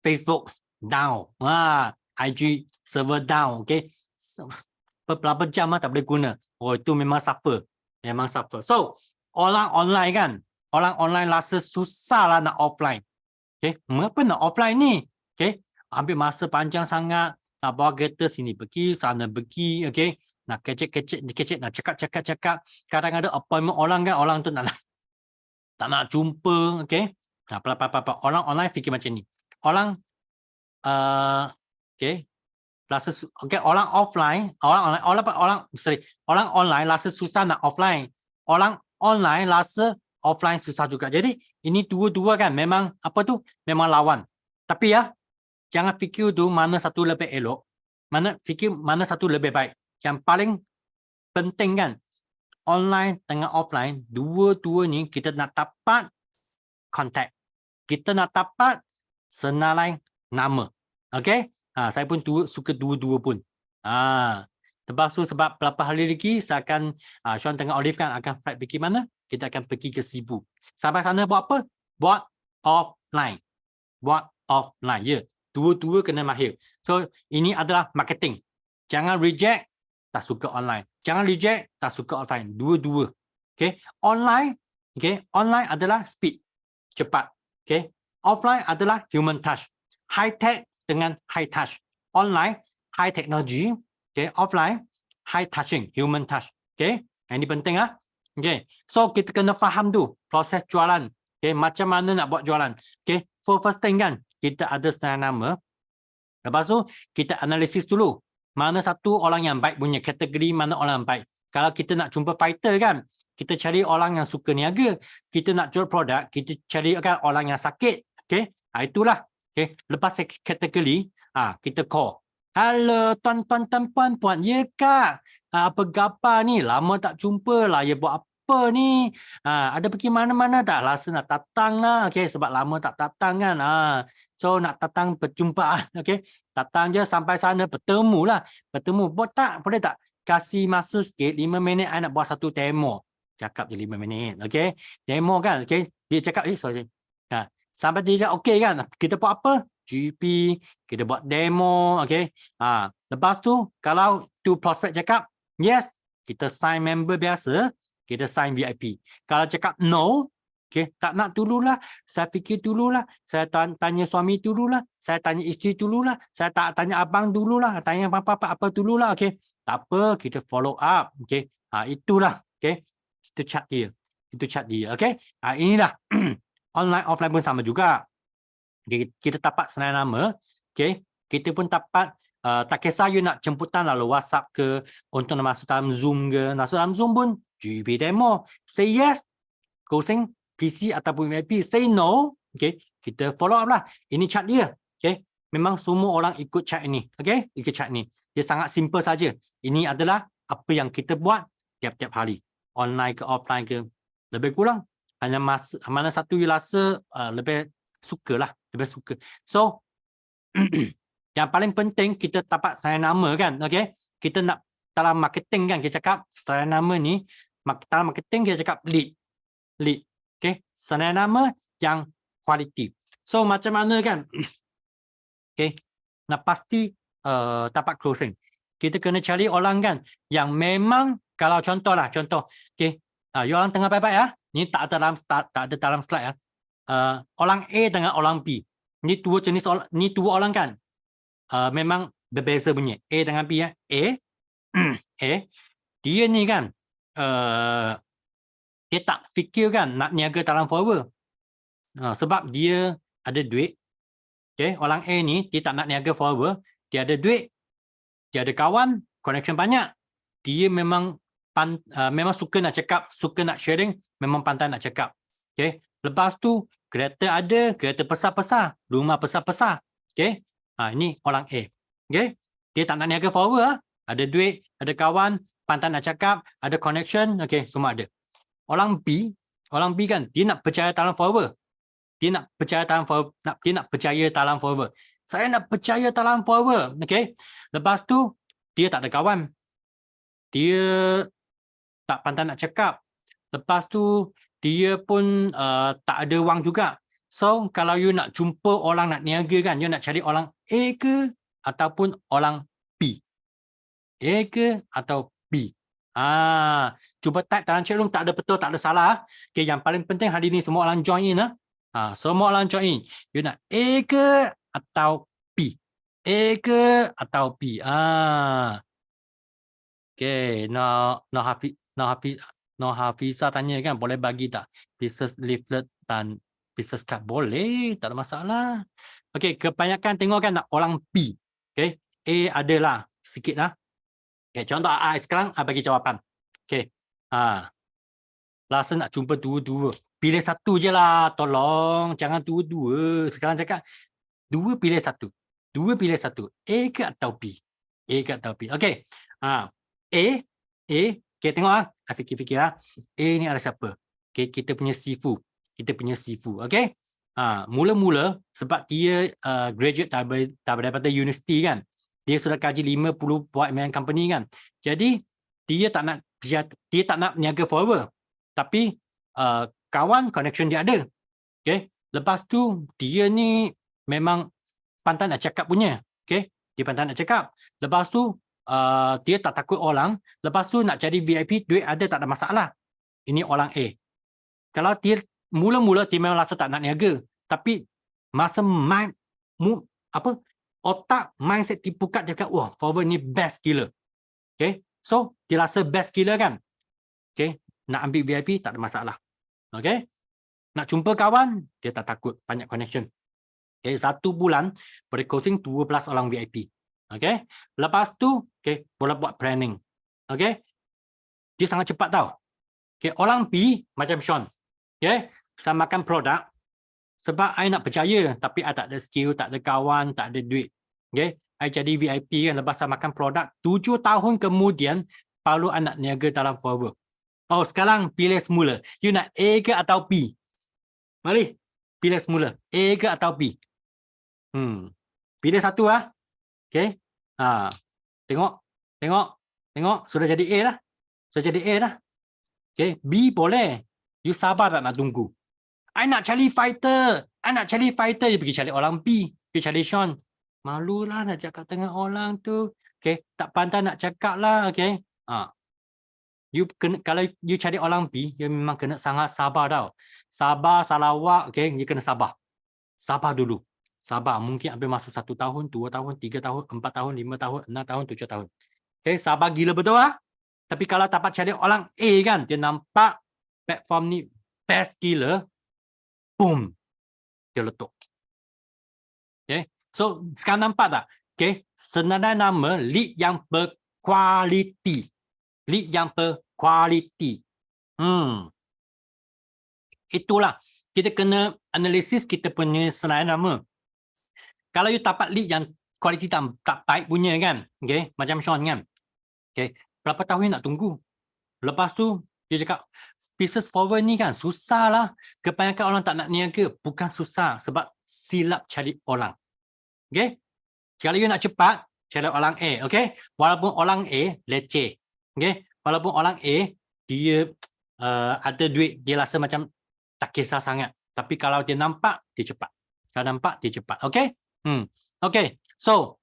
Facebook down. IG server down, okey. Berapa jam tak boleh guna. Oh, itu memang suffer. So, orang online kan, orang online rasa susah lah nak offline. Okay, mengapa nak offline ni? Okay, ambil masa panjang sangat, nak bawa kereta sini pergi, sana pergi, okay, nak kecek, nak cakap. Kadang ada appointment orang kan, orang tu tak nak jumpa, okay. Orang online fikir macam ni. Orang rasa orang online rasa susah nak offline. Orang online rasa offline susah juga. Jadi ini dua-dua kan memang memang lawan. Tapi ya, jangan fikir tu mana satu lebih elok, fikir mana satu lebih baik. Yang paling penting kan online dengan offline, dua-dua ni kita nak dapat kontak. Kita nak dapat senilai nama. Okey? Saya pun suka dua-dua pun. Lepas tu sebab beberapa hari lagi saya akan Sean dengan Olive kan akan flight pergi mana? Kita akan pergi ke Cebu. Sampai sana buat apa? Buat offline. Ya, dua-dua kena mahir. So ini adalah marketing. Jangan reject tak suka online. Jangan reject tak suka offline. Dua-dua. Okay? Online adalah speed, cepat. Okay? Offline adalah human touch. High tech dengan high touch. Online high technology. Okay? Offline high touching, human touch. Okay? Ini penting Okay, so kita kena faham tu proses jualan. Okay, macam mana nak buat jualan. Okay, first thing kan, kita ada senilai nama. Lepas tu kita analisis dulu. Mana satu orang yang baik punya kategori, mana orang yang baik. Kalau kita nak jumpa fighter kan, kita cari orang yang suka niaga. Kita nak jual produk, kita cari kan orang yang sakit. Okay, itulah. Okay, lepas kategori, kita call. Halo tuan-tuan dan puan-puan, ya kak, apa gapa ni, lama tak jumpa lah, ya buat apa ni, ada pergi mana-mana tak, rasa nak datang lah, okay, sebab lama tak datang kan, so nak datang perjumpaan, okay, datang je sampai sana, bertemu, boleh tak, kasih masa sikit, 5 minit, I nak buat satu demo, cakap je 5 minit, okay, demo kan, okay, dia cakap, sorry, sampai dia cakap, okay kan, kita buat apa? GP, kita buat demo, okay. Lepas tu, kalau tu prospect cakap, Yes, kita sign member biasa, kita sign VIP. Kalau cakap no, okay, tak nak dululah, saya fikir dululah, saya tanya suami dululah, saya tanya isteri dululah, saya tak tanya abang dululah, tanya apa dululah, okay. Tak apa, kita follow up, okay. Itulah, okay. Itu chat dia. Itu chat dia, okay. Inilah online offline pun sama juga. Okay, kita dapat senang nama, okay. Kita pun dapat tak kisah you nak jemputan lalu WhatsApp ke, untuk nak masuk dalam Zoom ke, masuk dalam Zoom pun GB demo. Say yes, closing PC ataupun VIP. Say no, okay, kita follow up lah. Ini chat dia, okay. Memang semua orang ikut chat ini, okay, ikut chat ni. Dia sangat simple saja. Ini adalah apa yang kita buat tiap-tiap hari, online ke offline ke, lebih kurang hanya mana satu you rasa lebih suka lah, lebih suka. So yang paling penting kita dapat saya nama kan, okay. Kita nak dalam marketing kan, kita cakap saya nama ni, dalam marketing kita cakap lead, okay. Saya nama yang quality. So macam mana kan, okay, nak pasti dapat closing. Kita kena cari orang kan yang memang, kalau contoh, okay, you orang tengah baik-baik ya, ni tak ada dalam slide ya. Orang A dengan orang B, ni dua jenis orang, ni dua orang kan, memang berbeza punya. A dengan B ya. A dia ni kan dia tak fikir kan nak niaga dalam forever, sebab dia ada duit. Okay, orang A ni dia tak nak niaga forever, dia ada duit, dia ada kawan, connection banyak, dia memang memang suka nak cakap, suka nak sharing, memang pandai nak cakap. Okay, lepas tu kereta ada, kereta besar-besar, rumah besar-besar. Okay, ini orang A. Okay, dia tak nak niaga forever, ada duit, ada kawan, pandai nak cakap, ada connection, okay, semua ada. Orang B kan, dia nak percaya dalam forever. Dia nak percaya dalam forever. Saya nak percaya dalam forever, okay. Lepas tu dia tak ada kawan, dia tak pandai nak cakap. Lepas tu dia pun tak ada wang juga. So kalau you nak jumpa orang nak niaga kan, you nak cari orang A ke ataupun orang B. A ke atau B. Cuba type dalam chat room, tak ada betul, tak ada salah. Okay, yang paling penting hari ni semua orang join in. Semua orang join in. You nak A ke atau B? A ke atau B? Okay, Hafiza tanya kan, boleh bagi tak business leaflet dan business card? Boleh, tak ada masalah. Okay, kebanyakan tengok kan orang B. Okay, A adalah sikit lah. Okay, contoh sekarang bagi jawapan. Okay, rasa nak jumpa dua-dua, pilih satu je lah, tolong, jangan dua-dua. Sekarang cakap dua pilih satu, A ke atau B? A ke atau B? Okay, A, okay, tengok fikir-fikir A ni ada siapa? Okay, kita punya Sifu, okay. Mula-mula sebab dia graduate daripada universiti kan, dia sudah kaji 50 buat main company kan, jadi dia tak nak niaga forever, tapi kawan connection dia ada, okay. Lepas tu dia ni memang pandai nak cakap punya, okay, dia pandai nak cakap. Lepas tu dia tak takut orang. Lepas tu nak jadi VIP, duit ada, tak ada masalah. Ini orang A. Kalau dia mula-mula dia memang rasa tak nak niaga, tapi masa otak mindset dibuka, dia kata wah forward ni best gila, okay. So dia rasa best gila kan, okay, nak ambil VIP tak ada masalah, okay. Nak jumpa kawan dia tak takut, banyak connection. Okay, 1 bulan boleh closing 12 orang VIP. Okay, lepas tu okay, boleh buat planning. Okay, dia sangat cepat tau. Okay, orang B macam Sean, okay, saya makan produk sebab I nak percaya, tapi I tak ada skill, tak ada kawan, tak ada duit. Okay, I jadi VIP kan, lepas saya makan produk 7 tahun kemudian baru I nak niaga dalam forever. Oh, sekarang pilih semula, you nak A ke atau B? Mari pilih semula, A ke atau B? Pilih satu lah. Okay. Tengok. Sudah jadi A lah. Okay. B boleh. You sabar tak nak tunggu? I nak cari fighter. Dia pergi cari orang B. Pergi cari Sean. Malulah nak cakap dengan orang tu. Okay. Tak pandai nak cakap lah. Okay. You kena, kalau you cari orang B, you memang kena sangat sabar tau. Sabar, salawat, okay, you kena sabar. Sabar dulu. Sabar, mungkin ambil masa 1 tahun, 2 tahun, 3 tahun, 4 tahun, 5 tahun, 6 tahun, 7 tahun. Okay, sabar gila betul lah. Tapi kalau dapat cari orang A kan, dia nampak platform ni best gila, boom, dia letup. Okay, so sekarang nampak tak? Okay, sebenarnya nama lead yang berkualiti. Lead yang berkualiti. Itulah. Kita kena analisis kita punya senarai nama. Kalau you dapat lead yang kualiti tak baik punya kan. Okay, macam Sean kan. Okay, berapa tahun you nak tunggu? Lepas tu, dia cakap, pieces forward ni kan susah lah. Kebanyakan orang tak nak niaga. Bukan susah. Sebab silap cari orang. Okay. Kalau you nak cepat, cari orang A. Okay. Walaupun orang A leceh. Okay. Walaupun orang A, dia ada duit. Dia rasa macam tak kisah sangat. Tapi kalau dia nampak, dia cepat. Kalau nampak, dia cepat. Okay. Okay. So,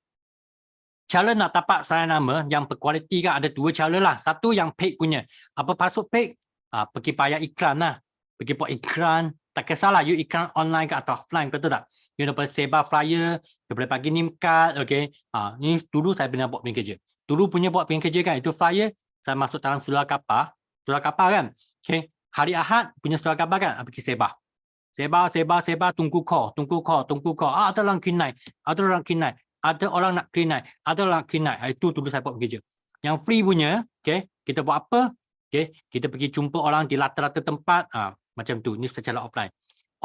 cara nak dapat senarai nama yang berkualiti kan ada 2 cara lah. Satu yang paid punya. Apa maksud paid? Pergi bayar iklan lah. Pergi buat iklan. Tak kisahlah you iklan online ke atau offline, betul tak? You dapat sebar flyer, you boleh bagi name card, okay. Ni dulu saya pernah buat kerja. Dulu punya buat kerja kan, itu flyer, saya masuk dalam surat khabar kan. Okay. Hari Ahad punya surat khabar kan, pergi sebar. Sebar, tunggu call. Ada orang kinai. Ada orang nak clean night. Ada orang clean night. Itu dulu saya buat kerja. Yang free punya, okay, kita buat apa? Okay, kita pergi jumpa orang di rata-rata tempat. Macam tu. Ini secara offline.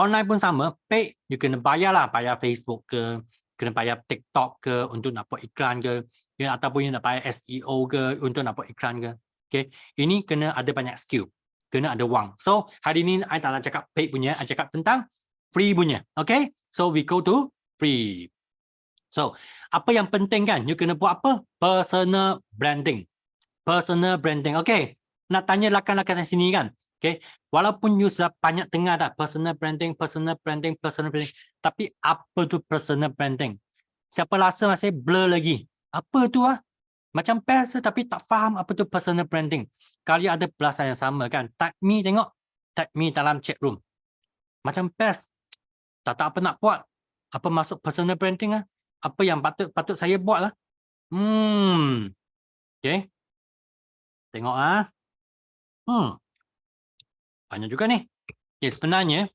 Online pun sama. Paid, you kena bayar lah. Bayar Facebook ke, kena bayar TikTok ke untuk nak buat iklan ke. Ataupun you nak bayar SEO ke untuk nak buat iklan ke. Okay, ini kena ada banyak skill. Kena ada wang. So, hari ini I tak nak cakap paid punya. I cakap tentang free punya. Okay, so we go to free. So, apa yang penting kan? You kena buat apa? Personal branding. Personal branding. Okay. Nak tanya rakan-rakan di sini kan? Okay. Walaupun you sudah banyak dengar dah personal branding. Tapi apa tu personal branding? Siapa rasa masih blur lagi? Apa tu ah? Macam best tapi tak faham apa tu personal branding. Kalau ada perasaan yang sama kan? Tag me tengok. Tag me dalam chat room. Macam best. Tak tahu apa nak buat. Apa masuk personal branding ah? Apa yang patut saya buat lah. Okay. Tengok ah. Banyak juga ni. Okay, sebenarnya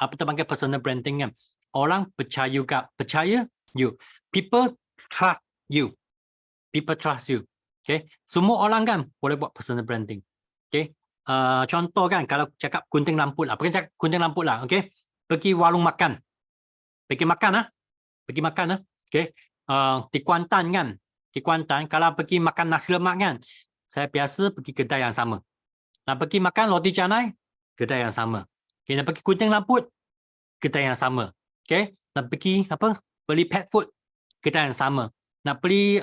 apa tu panggil personal branding kan? Orang percaya you. People trust you. Okay. Semua orang kan boleh buat personal branding. Okay. Contoh kan kalau cakap gunting lampu lah. Bukan cakap gunting lampu lah. Okay. Pergi warung makan. Pergi makan. Okay. Di Kuantan kan. Di Kuantan kalau pergi makan nasi lemak kan. Saya biasa pergi kedai yang sama. Nak pergi makan roti canai, kedai yang sama. Okay, nak pergi gunting rambut, kedai yang sama. Okay. Nak pergi beli pet food, kedai yang sama. Nak beli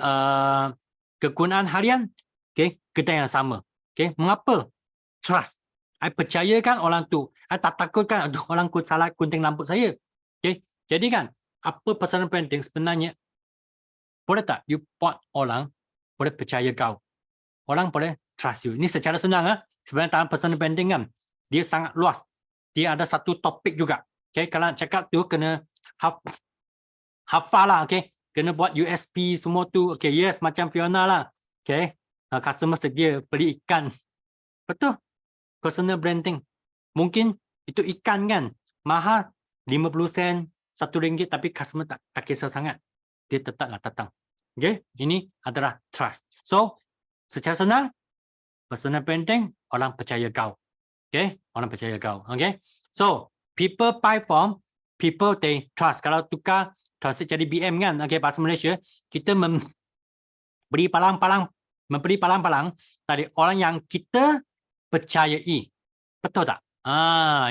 kegunaan harian, okay, kedai yang sama. Okay. Mengapa? Trust. I percayakan orang tu. I tak takutkan orang salah gunting rambut saya. Okay. Jadi kan, apa personal branding sebenarnya? Boleh tak you buat orang boleh percaya kau? Orang boleh trust you. Ini secara senang. Sebenarnya dalam personal branding kan, dia sangat luas. Dia ada satu topik juga. Okay, kalau nak cakap tu, kena hafal lah. Okay, kena buat USP semua tu. Okay, yes, macam Fiona lah. Okay, customer sedia beli ikan. Betul. Personal branding. Mungkin itu ikan kan, mahal 50 sen, RM1, tapi customer tak kisah sangat. Dia tetap nak datang. Okay, ini adalah trust. So, secara senang, personal branding, orang percaya kau. Okay? Orang percaya kau. Okay? So, people buy from, people they trust. Kalau tukar, translate jadi BM kan, okay, bahasa Malaysia, kita memberi palang-palang dari orang yang kita percayai. Betul tak?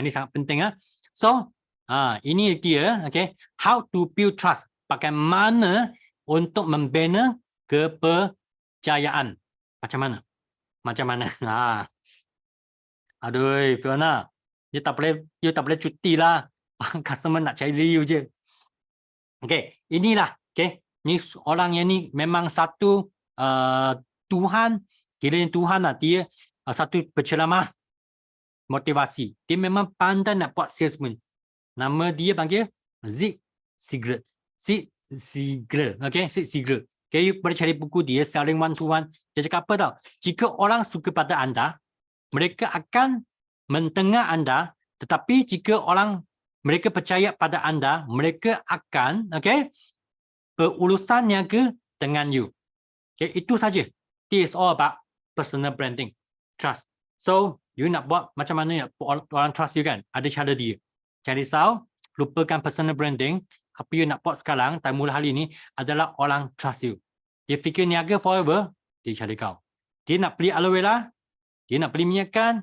Ini sangat penting. So, ini dia, okay, how to build trust. Bagaimana untuk membina kepercayaan. Macam mana? Aduh, Fiona, you tak boleh cuti lah. Customer nak cari you je. Okay, inilah. Okay, ni orang yang ni memang satu Tuhan Kira Tuhan lah, dia satu penceramah motivasi. Dia memang pandai nak buat salesman. Nama dia panggil Zig Ziglar. Zig Ziglar. Okay, Zig Ziglar. Okay, you boleh cari buku dia, Selling One to One. Dia cakap apa tau? Jika orang suka pada anda, mereka akan mentengah anda. Tetapi jika mereka percaya pada anda, mereka akan, okay, berurusan niaga dengan you. Okay, itu saja. This is all about personal branding, trust. So, you nak buat macam mana nak orang trust you kan? Ada cara dia. Jangan risau, lupakan personal branding. Apa you nak buat sekarang, time mula hari ni adalah orang trust you. Dia fikir niaga forever, dia cari kau. Dia nak beli aloe vera, dia nak beli minyak kan,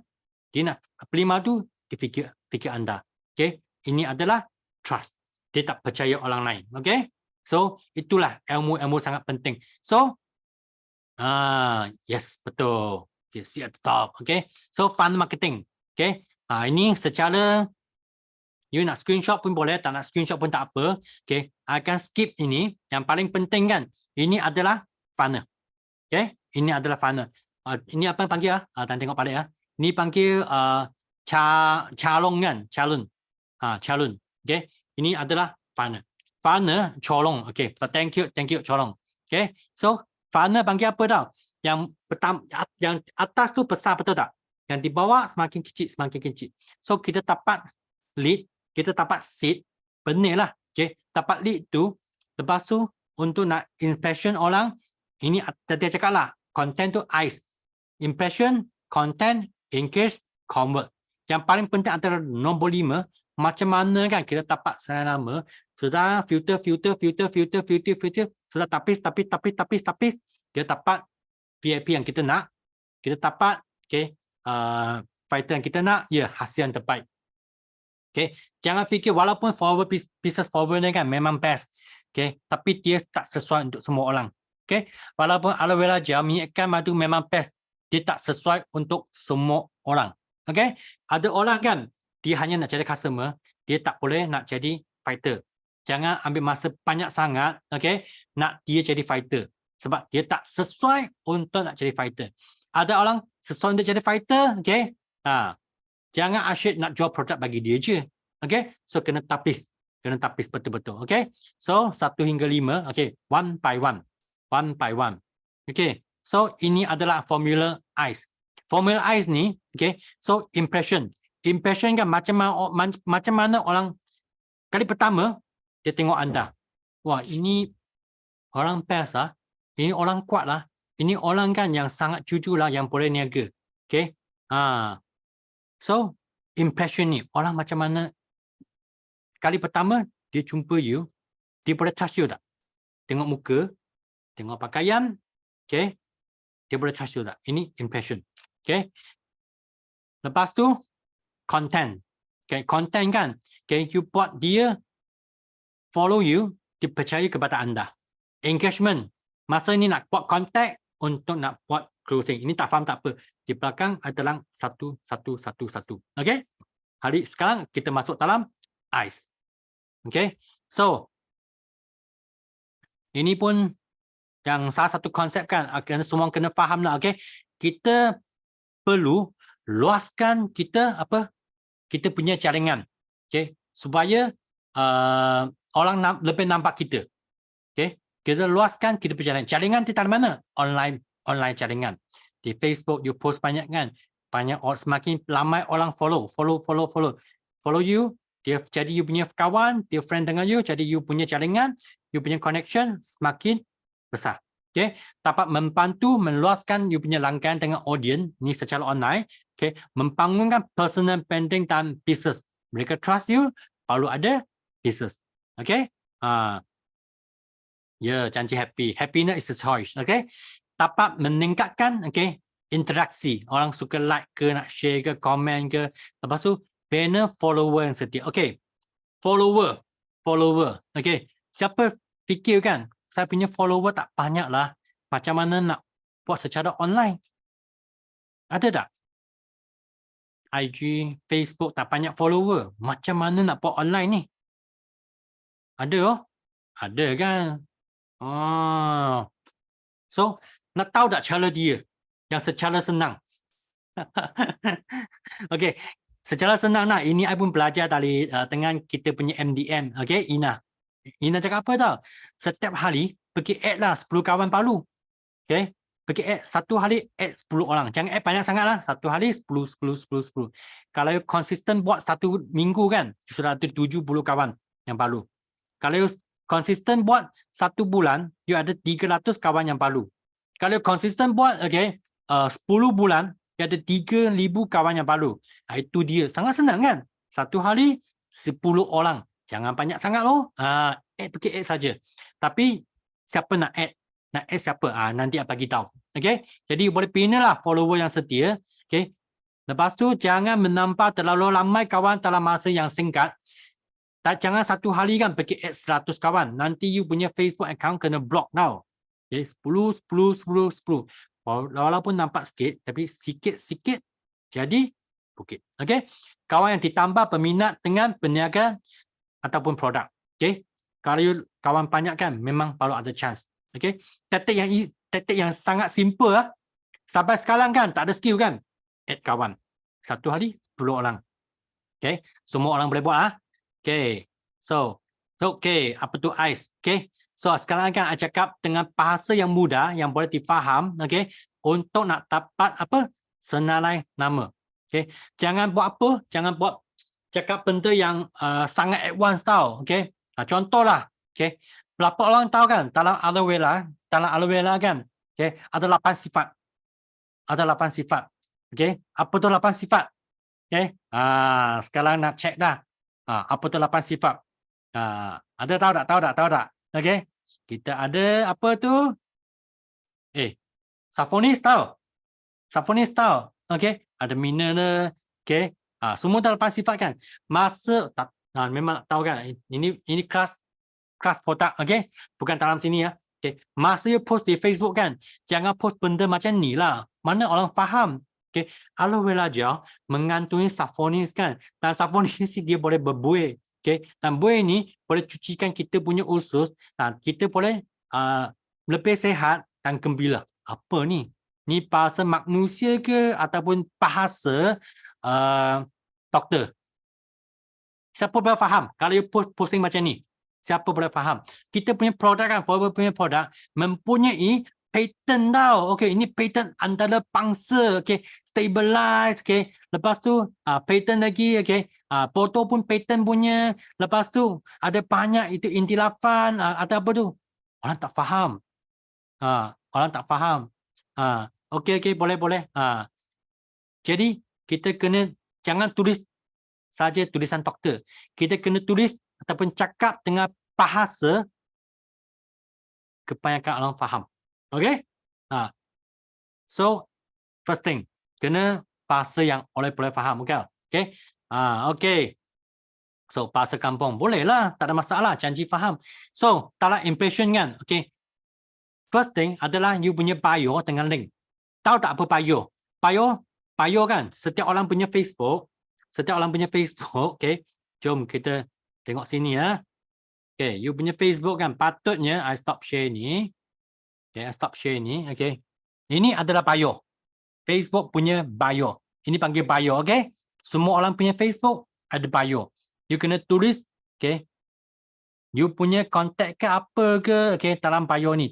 dia nak beli madu, dia fikir anda. Okay, ini adalah trust. Dia tak percaya orang lain. Okay, so itulah ilmu-ilmu sangat penting. So, yes, betul. Okay, see at the top. Okay, so funnel marketing. Okay, ini secara you nak screenshot pun boleh, tak nak screenshot pun tak apa. Okay, I akan skip ini. Yang paling penting kan, ini adalah funnel. Okay, ini adalah funnel. Ini apa yang panggil dan tengok balik Ini panggil calon kan, calon. Okay, ini adalah funnel. Funnel colong. Okay, thank you colong. Okay, so funnel panggil apa tau? Yang pertama, yang atas tu besar betul tak? Yang di bawah semakin kecil. So kita dapat lead, kita dapat seed, benar lah. Okay, dapat lead tu, lepas tu untuk nak impression orang, ini tadi cakap lah, content tu ICE. Impression, content, engage, convert. Yang paling penting antara nombor 5, macam mana kan kita dapat saya nama, sudah filter, sudah tapis, kita dapat VIP yang kita nak, kita dapat fighter yang kita nak, hasil yang terbaik. Okay, jangan fikir walaupun forward business forward ni kan memang best, okay, tapi dia tak sesuai untuk semua orang. Okay, walaupun aloe vera gel, minyak ikan madu memang best, dia tak sesuai untuk semua orang. Okay, ada orang kan dia hanya nak jadi customer, dia tak boleh nak jadi fighter. Jangan ambil masa banyak sangat, okay, nak dia jadi fighter, sebab dia tak sesuai untuk nak jadi fighter. Ada orang sesuai untuk jadi fighter, okay, jangan asyik nak jual produk bagi dia je. Okay, so kena tapis betul-betul. Okay, so 1 hingga 5, okay, one by one. Okay, so ini adalah formula ICE. Formula ICE ni, okay, so impression kan macam mana orang kali pertama dia tengok anda. Wah, ini orang best lah, ini orang kuat lah, ini orang kan yang sangat jujur lah, yang boleh niaga. Okay, so impression ni orang macam mana kali pertama dia jumpa you, dia boleh trust you tak? Tengok muka, tengok pakaian, okay, dia boleh trust you tak? Ini impression. Okay, lepas tu content. Okay, content kan, okay, you buat dia follow you, dia percaya kepada anda. Engagement, masa ni nak buat contact untuk nak buat closing. Ini tak faham tak apa, di belakang adalah satu. Okay, hari sekarang kita masuk dalam ICE. Okay, so ini pun yang salah satu konsep kan, semua kena faham lah. Okay, kita perlu luaskan kita punya jaringan, okay, supaya orang lebih nampak kita. Okay, kita luaskan kita punya jaringan di mana? Online jaringan. Di Facebook you post banyak kan, semakin ramai orang follow you, dia jadi you punya kawan, dia friend dengan you, jadi you punya jaringan, you punya connection semakin besar. Okay, dapat membantu meluaskan you punya langganan dengan audience ni secara online. Okay, membangunkan personal branding dan business. Mereka trust you, baru ada business. Okay, janji happy. Happiness is a choice. Okay, dapat meningkatkan, okay, interaksi. Orang suka like ke, nak share ke, komen ke. Lepas tu banner follower yang setia. Okay, follower. Okay, siapa fikir kan, saya punya follower tak banyak lah, macam mana nak buat secara online? Ada tak? IG, Facebook tak banyak follower, macam mana nak buat online ni? Ada ada kan? So nak tahu tak cara dia? yang secara senang. Okey, secara senang lah. Ini I pun belajar dari dengan kita punya MDM. Okey, Ina. Ina cakap apa tau? Setiap hari pergi add lah 10 kawan baru. Okey, pergi add satu hari add 10 orang. Jangan add banyak sangat lah. Satu hari 10, 10, 10, 10. Kalau you konsisten buat satu minggu kan, sudah ada 70 kawan yang baru. Kalau you konsisten buat satu bulan, you ada 300 kawan yang baru. Kalau you konsisten buat 10 bulan, you ada 3,000 kawan yang baru. Itu dia. Sangat senang kan? Satu hari 10 orang. Jangan banyak sangat loh. Add pergi add saja. Tapi siapa nak add? Nak add siapa? Nanti I bagi tahu. Okay? Jadi boleh pilih lah follower yang setia. Okay? Lepas tu jangan menambah terlalu ramai kawan dalam masa yang singkat. Jangan satu hari kan pergi add 100 kawan. Nanti you punya Facebook account kena block tau. Okay? 10, 10, 10, 10. Walaupun nampak sikit, tapi sikit-sikit jadi bukit. Okay? Kawan yang ditambah peminat dengan perniagaan ataupun produk. Okay? Kalau you kawan banyak kan, memang baru ada chance. Okay? Taktik yang sangat simple lah. Sampai sekarang kan, tak ada skill kan. Add kawan. Satu hari, 10 orang. Okay? Semua orang boleh buat lah. Okay. So, okay. Apa tu ice? Okay. So, sekarang kan I cakap dengan bahasa yang mudah, yang boleh difaham. Okay. Untuk nak dapat apa? Senarai nama. Okay. Jangan buat apa? Jangan buat cakap benda yang sangat advance tau. Okay. Contohlah. Okay. Berapa orang tahu kan? Dalam aloe vera kan? Okay. Ada 8 sifat. Ada 8 sifat. Okay. Apa tu 8 sifat? Okay. Sekarang nak check dah. Apa tu 8 sifat? Ada tahu tak? Tahu tak? Okay. Kita ada apa tu? Saponis tahu? Saponis tahu? Okay. Ada mineral. Okay. Semua dah 8 sifat kan? Masa tak memang tahu kan? Ini kelas produk. Okay. Bukan dalam sini ya. Okay. Masa you post di Facebook kan? Jangan post benda macam ni lah. Mana orang faham? Okay. Aloe vera gel mengandungi saponis kan? Dan saponis dia boleh berbuih. Okay. Dan buih ni boleh cucikan kita punya usus. Dan kita boleh lebih sehat dan gembira. Apa ni? Ni bahasa manusia ke ataupun bahasa doktor? Siapa boleh faham kalau you posting macam ni? Siapa boleh faham? Kita punya produk kan, Forever punya produk mempunyai patent tau. Okey, ini patent antara bangsa. Okey, stabilize. Okey, lepas tu patent lagi. Okey, foto pun patent punya. Lepas tu ada banyak itu intilafan atau apa tu? Orang tak faham. Orang tak faham. Okey, boleh. Jadi kita kena jangan tulis saja tulisan doktor. Kita kena tulis ataupun cakap dengan bahasa kebanyakan orang faham. Okay? So, first thing, kena bahasa yang boleh faham. Okay? Okay. So, bahasa kampung. Boleh lah. Tak ada masalah. Janji faham. So, dalam impression kan? Okay. First thing adalah you punya bio dengan link. Tahu tak apa bio? Bio kan? Setiap orang punya Facebook. Okay. Jom kita tengok sini ya. Okay, you punya Facebook kan patutnya I stop share ni. Okay, I stop share ni. Okay. Ini adalah bio. Facebook punya bio. Ini panggil bio, okay? Semua orang punya Facebook ada bio. You kena tulis, okay? You punya kontak ke apa ke, okay, dalam bio ni.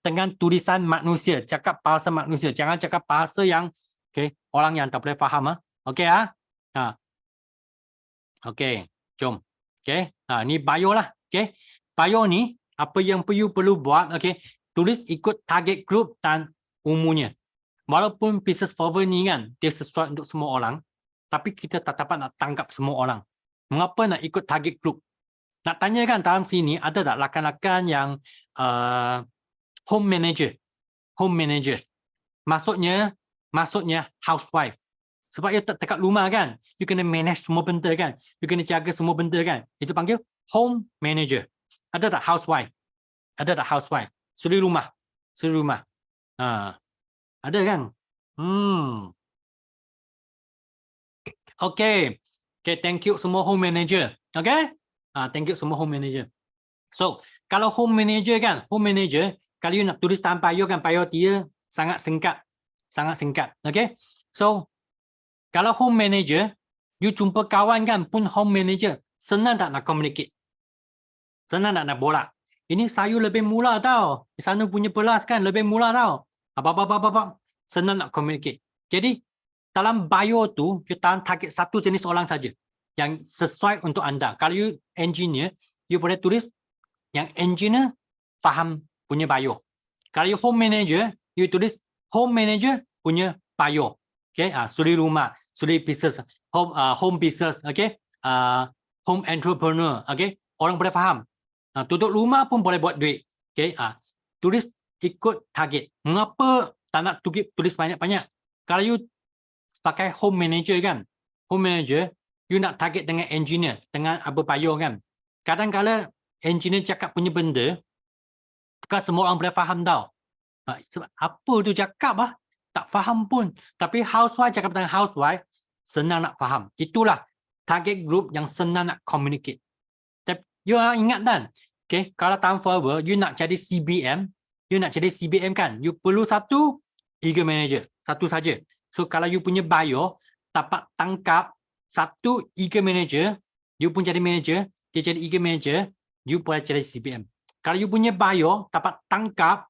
Dengan tulisan manusia, cakap bahasa manusia. Jangan cakap bahasa yang, okay, orang yang tak boleh faham. Okay, okay, jom. Okay, ni bio lah. Okay, bio ni apa yang you perlu buat. Okay, tulis ikut target group dan umurnya. Walaupun business Forever ni kan dia sesuai untuk semua orang, tapi kita tak dapat nak tangkap semua orang. Mengapa nak ikut target group? Nak tanya kan dalam sini ada tak rakan-rakan yang home manager? Maksudnya housewife. Sebab dia tak dekat rumah kan. You kena manage semua benda kan. You kena jaga semua benda kan. Itu panggil home manager. Ada tak housewife? Suri rumah. Ada kan? Okay. Okay, thank you semua home manager. Okay? Thank you semua home manager. So, kalau home manager, kalau you nak tulis dalam bio kan, bio dia sangat singkat. sangat singkat. Okay. So, kalau home manager, you jumpa kawan kan pun home manager, senang tak nak communicate? Senang tak nak borak? Ini sayur lebih mula tau. Di sana punya pelas kan lebih mula tau. Apa. Senang nak communicate. Jadi, dalam bio tu, you target satu jenis orang saja yang sesuai untuk anda. Kalau you engineer, you boleh tulis yang engineer faham punya bio. Kalau you home manager, you tulis home manager punya bio. Okay, suri rumah, suri business, home business, okay, home entrepreneur, okay, orang boleh faham. Tutup rumah pun boleh buat duit. Okay, tulis ikut target. Mengapa tak nak tulis banyak-banyak? Kalau you pakai home manager kan, home manager, you nak target dengan engineer, dengan apa bio kan. Kadang-kadang engineer cakap punya benda, bukan semua orang boleh faham tau. Sebab apa tu cakap tak faham pun. Tapi housewife cakap tentang housewife, senang nak faham. Itulah target group yang senang nak communicate. Tapi you ingat kan, okay, kalau time forward, you nak jadi CBM, kan, you perlu satu eager manager, satu saja. So kalau you punya bio dapat tangkap satu eager manager, you pun jadi manager, dia jadi eager manager, you boleh jadi CBM. Kalau you punya bio dapat tangkap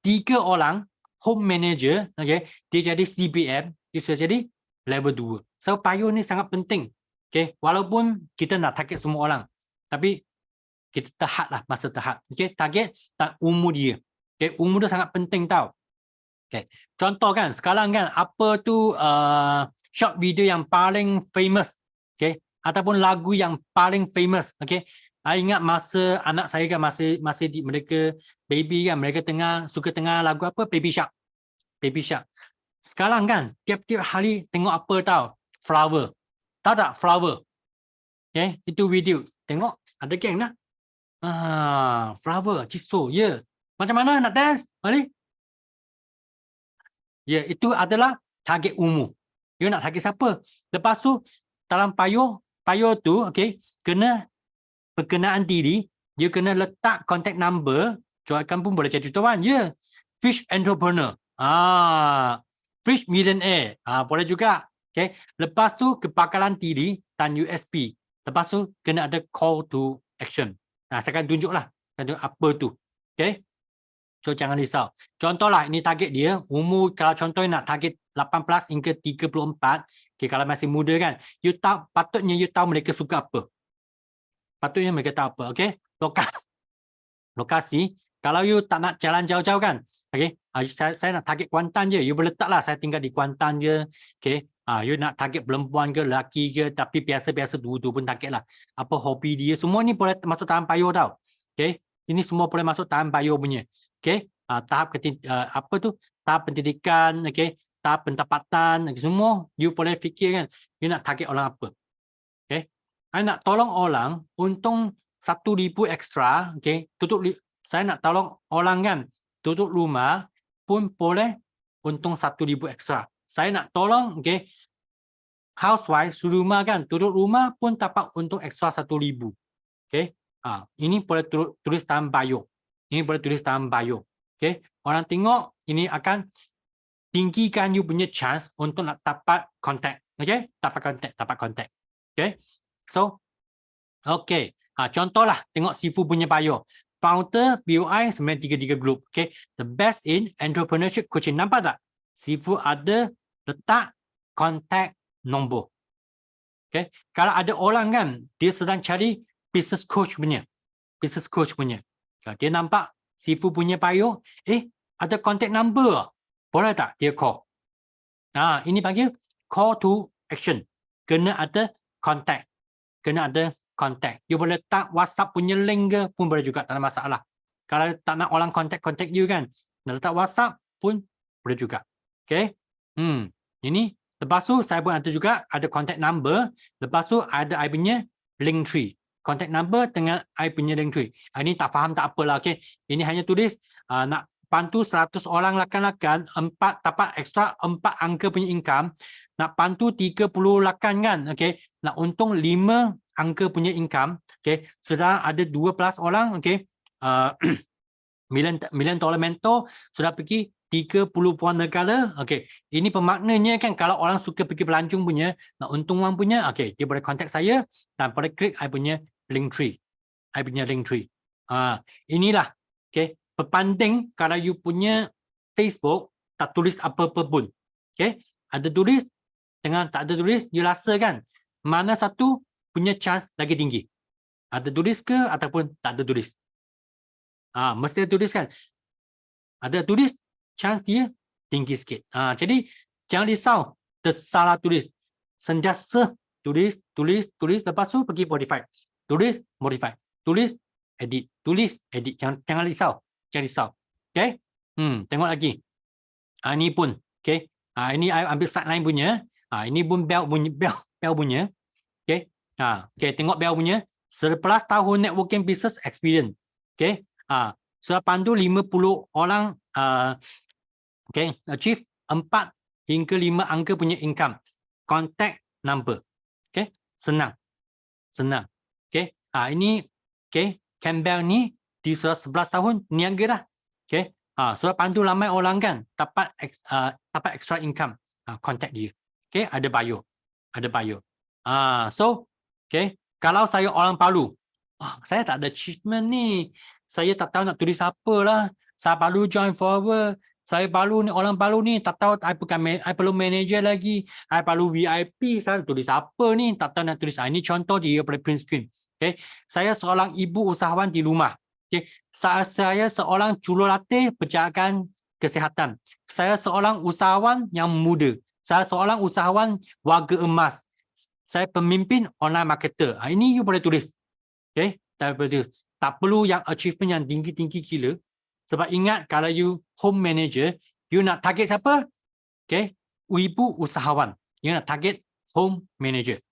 3 orang home manager, okay, dia jadi CBM, dia sudah jadi level 2. So bio ni sangat penting. Okay, walaupun kita nak target semua orang, tapi kita tahap lah, masa tahap. Okay, target tak umur dia. Okay, umur dia sangat penting tau. Okay. Contoh kan, sekarang kan, apa tu short video yang paling famous, okay, ataupun lagu yang paling famous, okay. I ingat masa anak saya kan masih di mereka baby kan, mereka suka tengah lagu apa, Baby Shark. Sekarang kan, tiap-tiap hari tengok apa tau, Flower. Tahu tak Flower? Okay, itu video. Tengok, ada geng dah. Flower, Jisoo, ya. Macam mana nak dance? Mari. Ya, itu adalah target umur. You nak target siapa? Lepas tu, dalam payo tu, okay, kena perkenaan diri, you kena letak contact number, cuakan pun boleh jadi jutawan. Ya, Fish Entrepreneur. Fish Millionaire. Boleh juga. Okay. Lepas tu, kepakaran diri dan USP. Lepas tu, kena ada call to action. Saya akan tunjuklah apa tu. Okay. So jangan risau. Contohlah ini target dia, umur kalau contohnya nak target 18 hingga 34, okay, kalau masih muda kan, patutnya you tahu mereka suka apa. Patutnya mereka tahu apa, okay? Lokasi, kalau you tak nak jalan jauh-jauh kan, okay, saya nak target Kuantan je, you boleh letaklah saya tinggal di Kuantan je, okay. You nak target perempuan ke lelaki ke, tapi biasa-biasa dua-dua pun target lah. Apa hobi dia, semua ni boleh masuk dalam bio tau. Okay, ini semua boleh masuk dalam bio punya. Okay, tahap pendidikan, okay, tahap pentempatan, okay, semua you boleh fikir kan, you nak target orang apa. Okay, I nak tolong orang untung 1,000 ekstra, okay, saya nak tolong orang kan, tutup rumah pun boleh untung 1,000 ekstra. Saya nak tolong, okay, housewife rumah kan, tutup rumah pun dapat untung ekstra 1,000. Okay, ini boleh tulis dalam bio. Ini boleh tulis dalam bio. Okay, orang tengok ini akan tinggikan you punya chance untuk nak dapat kontak. Okay, dapat kontak. Okay, so, okay, contohlah tengok Sifu punya bio. Founder BOI 933 Group. Okay, the best in entrepreneurship coaching. Nampak tak? Sifu ada letak kontak nombor. Okay, kalau ada orang kan, dia sedang cari business coach punya. Dia nampak Sifu punya bio, ada contact number. Boleh tak dia call? Ini panggil call to action. Kena ada contact. You boleh letak WhatsApp punya link ke pun boleh juga, tak ada masalah. Kalau tak nak orang contact you kan, nak letak WhatsApp pun boleh juga. Okay. Ini. Lepas tu saya pun ada juga ada contact number. Lepas tu ada I punya link tree. Contact number dengan I punya link tree. Ini tak faham tak apalah. Okay. Ini hanya tulis nak bantu 100 orang lakan-lakan, dapat ekstra 4 angka punya income. Nak bantu 30 lakan kan. Okay. Nak untung 5 angka punya income. Okay. Sudah ada 12 orang. Okay. $1 million mentor sudah pergi 30 puan negara. Okey, ini pemaknanya kan kalau orang suka pergi pelancong punya, nak untung wang punya, okey, dia boleh contact saya dan boleh klik I punya link tree. I punya link tree. Inilah, okey, penting kalau you punya Facebook tak tulis apa-apa pun. Okey, ada tulis dengan tak ada tulis, you rasa kan mana satu punya chance lagi tinggi? Ada tulis ke ataupun tak ada tulis? Mesti ada tulis kan? Ada tulis, chance dia tinggi sikit. Jadi jangan risau tersalah tulis. Sentiasa tulis, lepas tu pergi modify. Tulis, modify. Tulis, edit. Tulis, edit. Jangan risau. Jangan risau. Okay? Tengok lagi. Ini pun. Okay? Ini I ambil sideline punya. Ini pun bell punya. Okay? Okay, tengok bell punya. 11 tahun networking business experience. Okay? Sudah pandu 50 orang okay, achieve 4 hingga 5 angka punya income. Contact number. Okay, senang. Okay, ini okay, Campbell ni di sudah 11 tahun niaga dah. Okay, sudah pandu ramai orang kan dapat extra income. Contact dia. Okay, ada bio. So, okay, kalau saya orang Palu, saya tak ada achievement ni. Saya tak tahu nak tulis apa lah. Saya baru join forward. Saya baru ni, orang baru ni, tak tahu I perlu manager lagi. I perlu VIP. Saya tulis apa ni? Tak tahu nak tulis. Ini contoh dia pada print screen. Okay. Saya seorang ibu usahawan di rumah. Okay. Saya seorang jurulatih penjagaan kesihatan. Saya seorang usahawan yang muda. Saya seorang usahawan warga emas. Saya pemimpin online marketer. Ini you boleh tulis. Okay. Tak perlu yang achievement yang tinggi-tinggi gila. Sebab ingat kalau you home manager, you nak target siapa? Okay. Ibu usahawan. You nak target home manager.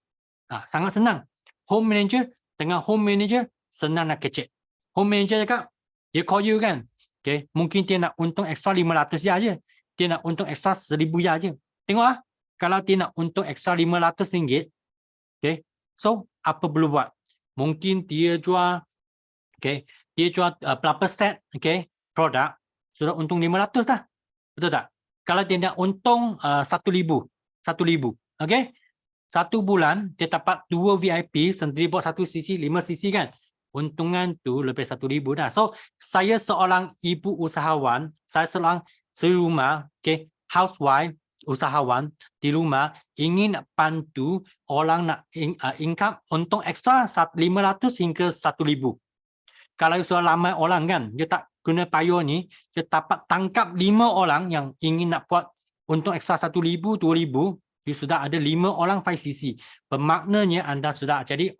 Sangat senang. Home manager dengan home manager senang nak kecek. Home manager cakap, dia call you kan. Okay. Mungkin dia nak untung extra 500 je. Dia nak untung extra 1000 je. Tengok kalau dia nak untung extra RM500. Okay. So, apa perlu buat? Mungkin dia jual, okay, dia jual berapa set, okay, produk, sudah untung 500 dah. Betul tak? Kalau dia nak untung 1,000, okay, 1 bulan dia dapat 2 VIP, sendiri buat 1 sisi, 5 sisi kan? Untungan tu lebih 1,000 dah. So, saya seorang ibu usahawan, saya seorang serumah, okay, housewife, usahawan di rumah ingin bantu orang nak income untung ekstra 500 hingga 1,000. Kalau sudah ramai orang kan, dia tak guna payung ni, dia dapat tangkap 5 orang yang ingin nak buat untung ekstra 1,000, 2,000, dia sudah ada 5 orang 5 cc. Bermaknanya anda sudah jadi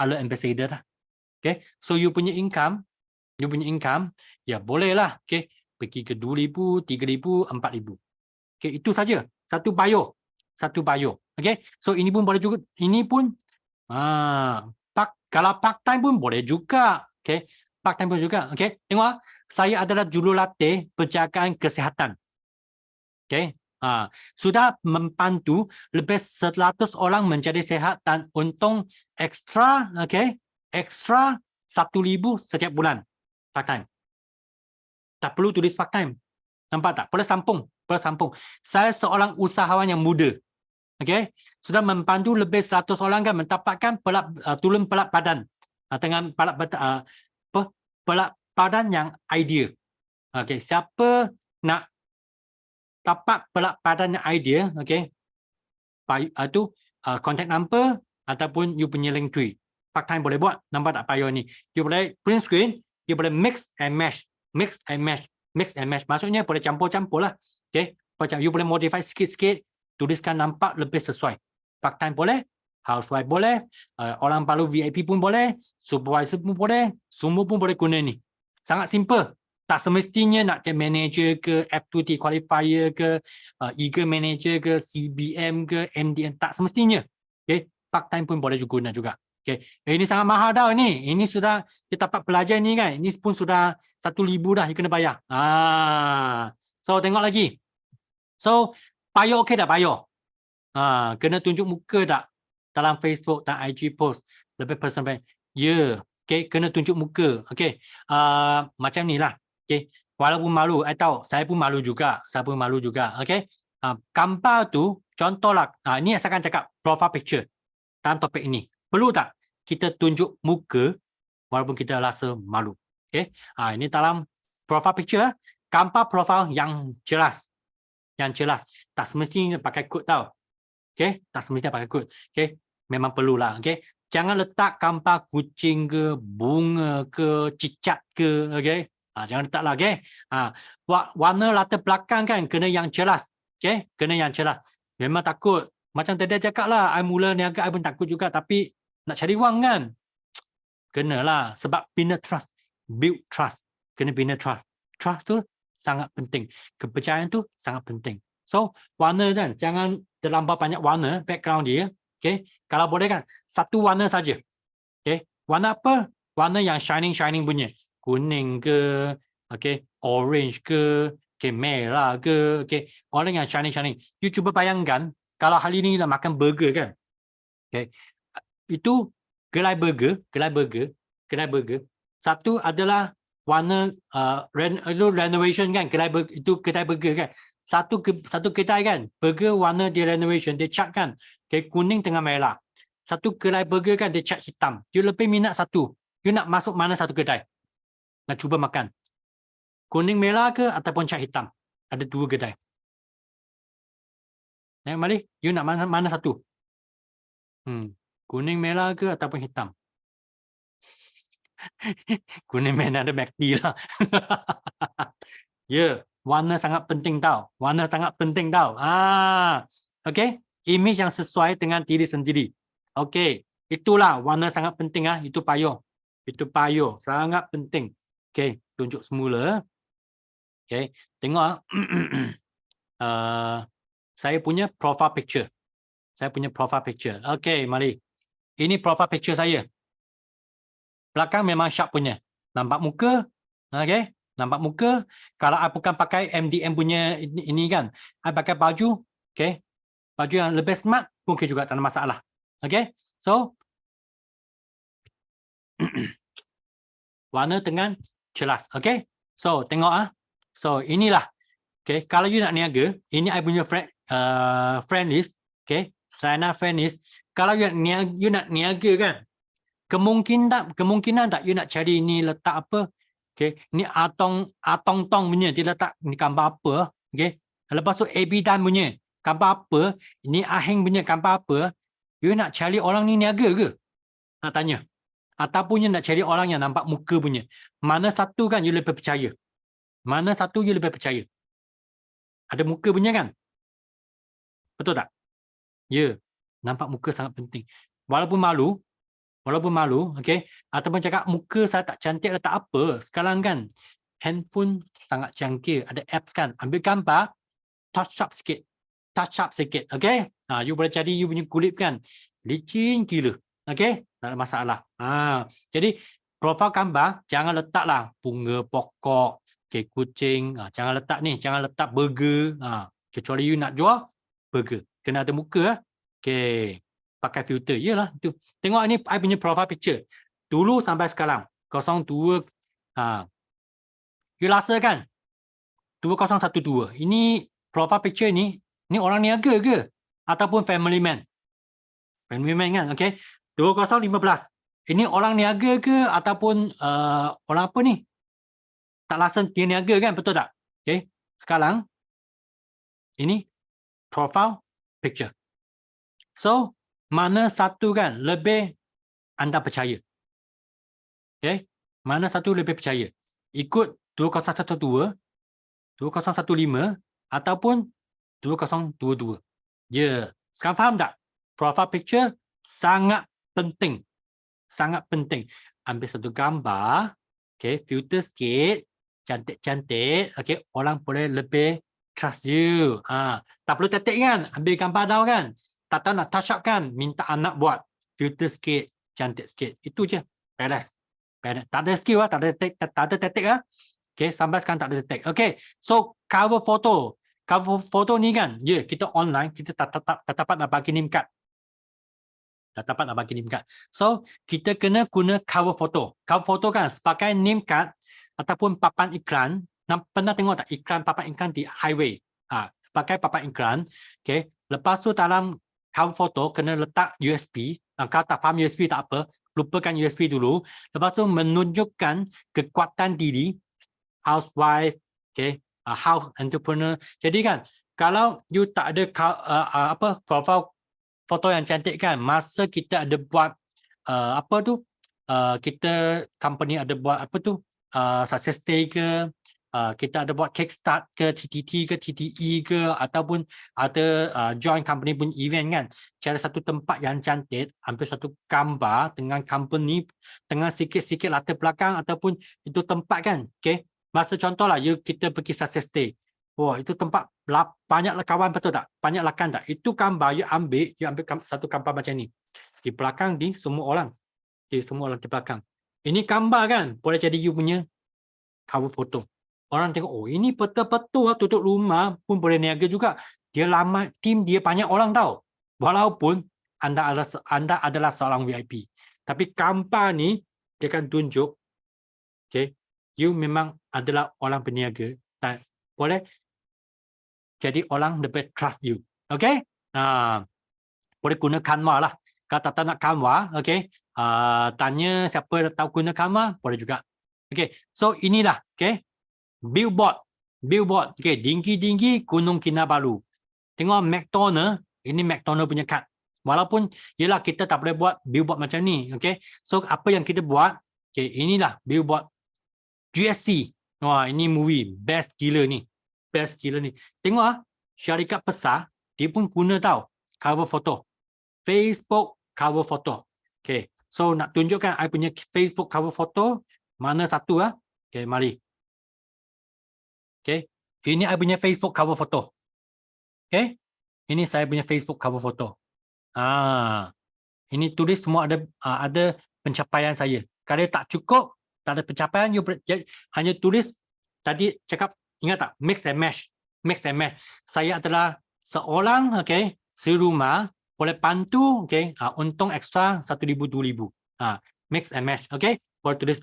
alert ambassador lah. Okay, so you punya income, ya bolehlah, okay, pergi ke 2,000, 3,000, 4,000. Okay, itu saja. Satu bio. Okay, so ini pun boleh juga. Ini pun kalau part time pun boleh juga. Okay, part time pun juga. Okay, tengok, saya adalah jurulatih penjagaan kesihatan. Okay, sudah membantu lebih 100 orang menjadi sehat dan untung ekstra, okay, ekstra 1,000 setiap bulan. Part time. Tak perlu tulis part time. Nampak tak? Boleh sampung. Saya seorang usahawan yang muda. Okay? Sudah membantu lebih 100 orang kan mendapatkan turun berat badan. Dengan berat badan yang ideal. Okay. Siapa nak dapat berat badan yang ideal, okay, itu contact number ataupun you punya link tree. Part time boleh buat. Nampak tak payah ni? You boleh print screen, you boleh mix and match. Maksudnya boleh campur-campur lah. Okay. Macam you boleh modify sikit-sikit, tuliskan nampak lebih sesuai. Part time boleh, housewife boleh, orang baru VIP pun boleh, supervisor pun boleh, semua pun boleh guna ni. Sangat simple. Tak semestinya nak jadi manager ke, F2T qualifier ke, eager manager ke, CBM ke, MDM. Tak semestinya. Okay. Part time pun boleh juga guna juga. Okay. Ini sangat mahal dah ni. Ini sudah kita dapat pelajar ni kan. Ini pun sudah 1,000 dah you kena bayar. So tengok lagi. So bio okey dah bio. Kena tunjuk muka tak dalam Facebook dan IG post lebih personal. Ya, okay, kena tunjuk muka. Okay. Macam ni lah. Okay. walaupun malu, tahu saya pun malu juga, okey. Gambar tu contohlah, ni saya akan cakap profile picture dalam topik ini. Perlu tak kita tunjuk muka walaupun kita rasa malu? Okey. Ini dalam profile picture, gambar profile yang jelas. Tak semestinya pakai kod tau. Okey, tak semestinya pakai kod. Okey, memang perlulah. Okey. Jangan letak gambar kucing ke, bunga ke, cicak ke, okey. Jangan letak lah, okey. Warna latar belakang kan kena yang jelas. Okey, kena yang jelas. Memang takut. Macam tadi saya cakap lah, I mula niaga, I pun takut juga. Tapi nak cari wang kan? Kenalah. Sebab bina trust. Build trust. Kena bina trust. Trust tu sangat penting. Kepercayaan tu sangat penting. So, warna kan, jangan terlampau banyak warna background dia. Okay. Kalau boleh kan, satu warna saja. Okay. Warna apa? Warna yang shining punya. Kuning ke, okay, orange ke, okay, merah ke, okay. Orang yang shining. You cuba bayangkan, kalau hari ni nak makan burger kan. Okay. Itu kedai burger. Satu adalah warna renovation kan, kedai burger kan. Satu kedai kan, burger warna di renovation, dia cat kan, okay, kuning tengah merah. Satu kedai burger kan, dia cat hitam. You lebih minat satu. You nak masuk mana satu kedai? Nak cuba makan. Kuning merah ke ataupun cat hitam? Ada dua kedai. Mari, you nak mana satu? Kuning merah ke ataupun hitam? Kuning merah ada McD lah. Ya. Warna sangat penting tau. Okey. Image yang sesuai dengan diri sendiri. Okey. Itulah warna sangat penting . Itu payung. Sangat penting. Okey. Tunjuk semula. Okey. Tengok . Saya punya profile picture. Okey, mari. Ini profile picture saya. Belakang memang sharp punya. Nampak muka. Okey. Nampak muka. Kalau I bukan pakai MDM punya ini kan, I pakai baju, okay, baju yang lebih smart, mungkin juga tak ada masalah. Okay, so warna dengan jelas. Okay, so tengok so inilah. Okay, kalau you nak niaga, ini I punya friend list. Okay, Serana friend list. Kalau you nak niaga kan, kemungkinan tak you nak cari ini letak apa? Okay, ni Atong Tong punya, dia letak ni gambar apa? Okay, lepas tu AB Dan punya gambar apa? Ini Aheng punya gambar apa? You nak cari orang ni niaga ke? Nak tanya. Ataupun you nak cari orang yang nampak muka punya. Mana satu kan you lebih percaya? Ada muka punya kan? Betul tak? Ya, nampak muka sangat penting. Walaupun malu, okay, ataupun cakap muka saya tak cantik atau tak apa. Sekarang kan, handphone sangat canggih. Ada apps kan, ambil gambar, touch up sikit, okay. You boleh jadi you punya kulit kan, licin gila, okay, tak ada masalah. Jadi, profil gambar, jangan letaklah bunga pokok, okay, kucing, jangan letak burger, kecuali you nak jual burger. Kena ada muka, okay. Pakai filter. Yalah tu. Tengok ni I punya profile picture. Dulu sampai sekarang 02 you rasa kan 2012. Ini profile picture ni orang niaga ke ataupun family man? Family man kan, okey. 2015. Ini orang niaga ke ataupun orang apa ni? Tak rasa dia niaga kan, betul tak? Okey. Sekarang ini profile picture. So mana satu kan lebih anda percaya? Okay? Mana satu lebih percaya? Ikut 2012, 2015 ataupun 2022? Ya, sekarang faham tak? Profile picture sangat penting. Ambil satu gambar, okay, filter sikit, cantik-cantik, okay, orang boleh lebih trust you. Tak perlu tetek kan? Ambil gambar dah kan? Tak tahu nak touch up kan, minta anak buat filter sikit, cantik sikit. Itu je. Beres. Tak ada skill tak ada tetek Okay, sampai sekarang tak ada tetek. Okay, so cover foto ni kan, kita online, kita tak dapat nak bagi name card. So, kita kena guna cover foto. Cover foto kan, sebagai name card ataupun papan iklan, pernah tengok tak iklan papan iklan di highway? Sebagai papan iklan, okay. Lepas tu dalam cover foto kena letak USB. Kalau tak faham USB tak apa, lupakan USB dulu. Lepas tu menunjukkan kekuatan diri, housewife, okay, house entrepreneur. Jadi kan, kalau you tak ada profile foto yang cantik kan, masa kita ada buat kita company ada buat success day ke, kita ada buat kickstart ke, TTT ke, TTE ke, ataupun ada join company pun event kan, cari satu tempat yang cantik, ambil satu gambar dengan company, dengan sikit-sikit latar belakang ataupun itu tempat kan, okay. Masa contohlah, kita pergi success day, wah itu tempat banyak kawan, betul tak? Banyak lakan tak? Itu gambar you ambil satu gambar macam ni. Di belakang di semua orang di belakang. Ini gambar kan, boleh jadi you punya cover foto. Orang tengok, oh ini betul-betul tutup rumah pun boleh niaga juga. Dia lama, tim dia banyak orang tahu. Walaupun anda adalah seorang VIP. Tapi gambar ni dia akan tunjuk, okay, you memang adalah orang berniaga dan boleh jadi orang lebih trust you. Okay? Boleh guna Canva lah. Kalau tak nak Canva, okay, tanya siapa tahu guna Canva, boleh juga. Okay, so inilah, okay, billboard, okay, tinggi-tinggi Gunung Kinabalu. Tengok McDonald, ini McDonald punya kad. Walaupun, yelah kita tak boleh buat billboard macam ni, okay. So, apa yang kita buat, okay, inilah billboard GSC. Wah, ini movie, best gila ni. Best gila ni. Tengok syarikat besar, dia pun guna tahu cover foto. Facebook cover foto. Okay, so nak tunjukkan I punya Facebook cover foto, mana satu Okay, mari. Okay, ini I punya Facebook cover foto. Okay, ini saya punya Facebook cover foto. Ini tulis semua ada pencapaian saya. Kalau tak cukup, tak ada pencapaian, you hanya tulis tadi cakap, ingat tak? Mix and match. Mix and match. Saya adalah seorang, okay, serumah, boleh bantu, okay, untung ekstra 1,000, 2,000. Mix and match, okay. Boleh tulis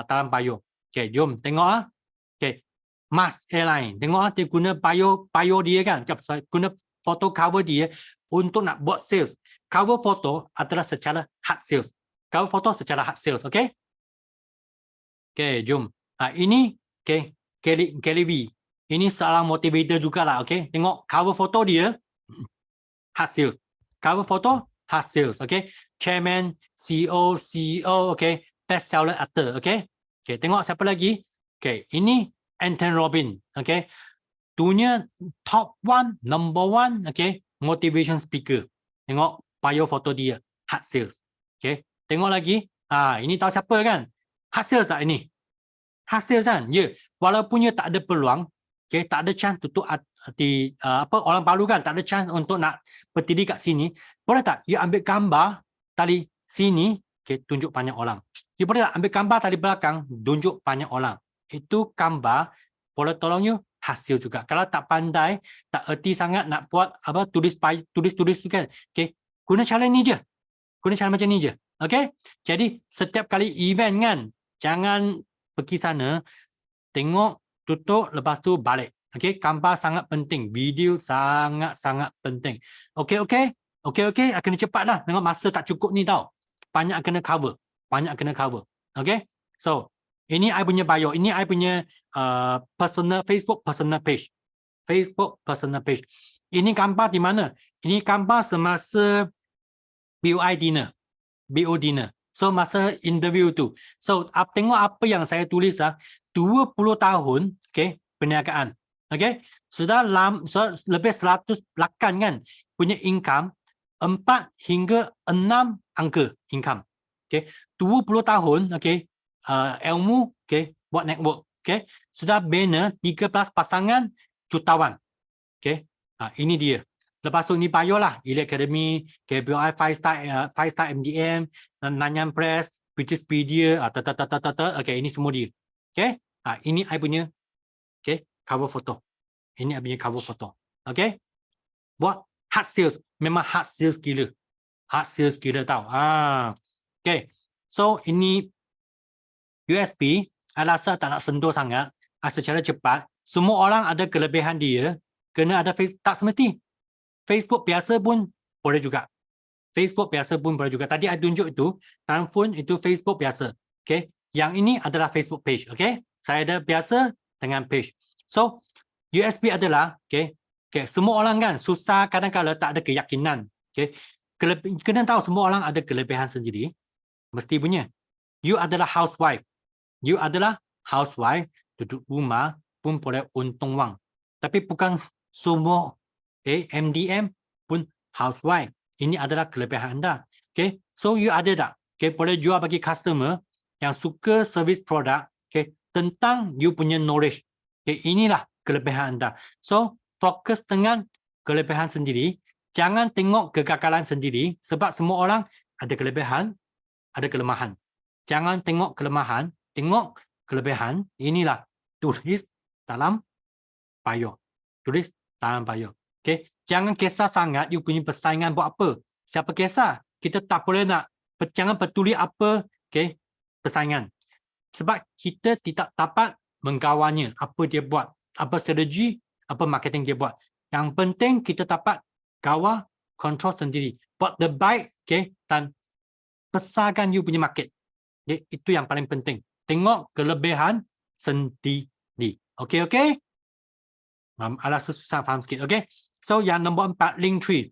dalam bio. Okay, jom tengok okay. Mars Airline, tengok dia guna bio dia kan, guna foto cover dia untuk nak buat sales. Cover foto adalah secara hard sales. Cover foto secara hard sales, okay. Okay, jom. Ini, okay, Kelly V. Ini seorang motivator jugalah, okay. Tengok cover foto dia, hard sales. Cover foto, hard sales, okay. Chairman, CEO, okay. Best seller actor, okay. Okay, tengok siapa lagi. Okay, ini Anthony Robbins, okay. Dunia top one, number one, okay. Motivation speaker. Tengok bio foto dia, hard sales. Okay, tengok lagi. Ini tahu siapa kan? Hard sales tak ini? Hard sales kan? Ya, walaupun dia tak ada peluang, okay, tak ada chance untuk orang baru kan, tak ada chance untuk nak berdiri kat sini, boleh tak you ambil gambar tali sini, okay, tunjuk banyak orang. You boleh tak ambil gambar tali belakang, tunjuk banyak orang. Itu gambar boleh tolong you hasil juga. Kalau tak pandai, tak erti sangat nak buat tulis tu kan, okay, guna cara ni je. Guna cara macam ni je. Okay, jadi setiap kali event kan, jangan pergi sana, tengok, tutup, lepas tu balik. Okay, gambar sangat penting, video sangat-sangat penting. Okay, akan cepatlah. Tengok masa tak cukup ni tau. Banyak kena cover. Okay, so ini I punya bio, ini I punya Facebook personal page. Ini gambar di mana? Ini gambar semasa BO dinner. So masa interview tu. So tengok apa yang saya tulis 20 tahun, okay, perniagaan. Okay, sudah lebih 100 lakan kan punya income, 4 hingga 6 angka income. Okay, 20 tahun, okay, ilmu, okay, buat network. Okay, sudah bina 13 pasangan jutawan. Okay, ini dia. Lepas tu ni bio lah, Elite Academy, KBOI 5-star MDM, Nanyang Press, British-pedia, okay, ini semua dia. Okay, ini I punya, okay, cover foto. Ini I punya cover foto. Okay, buat hard sales, memang hard sales gila. Tau. Okay, so ini USB, I rasa tak nak sentuh sangat. secara cepat, semua orang ada kelebihan dia, kena ada tak semesti. Facebook biasa pun boleh juga. Facebook biasa pun boleh juga. Tadi saya tunjuk itu, phone itu Facebook biasa. Okay. Yang ini adalah Facebook page. Okay. Saya ada biasa dengan page. So, USB adalah, okay, semua orang kan susah kadang-kadang tak ada keyakinan. Okay. Kena tahu semua orang ada kelebihan sendiri. Mesti punya. You adalah housewife. You adalah housewife, duduk rumah pun boleh untung wang. Tapi bukan semua MDM pun housewife. Ini adalah kelebihan anda. Okay, so you ada tak? Okay, boleh jual bagi customer yang suka service produk. Okay, tentang you punya knowledge. Okay, inilah kelebihan anda. So fokus dengan kelebihan sendiri. Jangan tengok kegagalan sendiri sebab semua orang ada kelebihan, ada kelemahan. Jangan tengok kelemahan, tengok kelebihan. Inilah tulis dalam bio. Tulis dalam bio. Okay. Jangan kisah sangat you punya persaingan buat apa. Siapa kisah? Kita tak boleh nak. Jangan peduli apa persaingan. Sebab kita tidak dapat menggawannya. Apa dia buat. Apa strategi, apa marketing dia buat. Yang penting kita dapat gawah, control sendiri. Buat the baik, dan besarkan you punya market. Okay, itu yang paling penting. Tengok kelebihan sendiri. Okay. Alah susah faham sikit. Okay. So yang nombor 4, Linktree.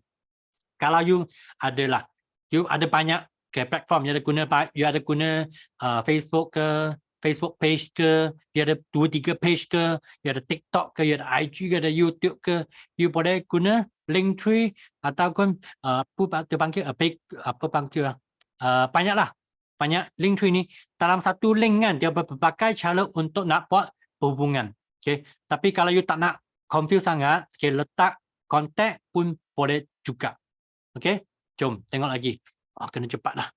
Kalau you ada banyak platform, you ada guna Facebook ke, Facebook page ke, you ada 2-3 page ke, you ada TikTok ke, you ada IG ke, ada YouTube ke, you boleh guna Linktree ataupun banyak Linktree ni. Dalam satu link kan dia berbagai cara untuk nak buat hubungan. Okay. Tapi kalau you tak nak confuse sangat, letak kontak pun boleh juga. Okay. Jom tengok lagi. Kena cepat dah.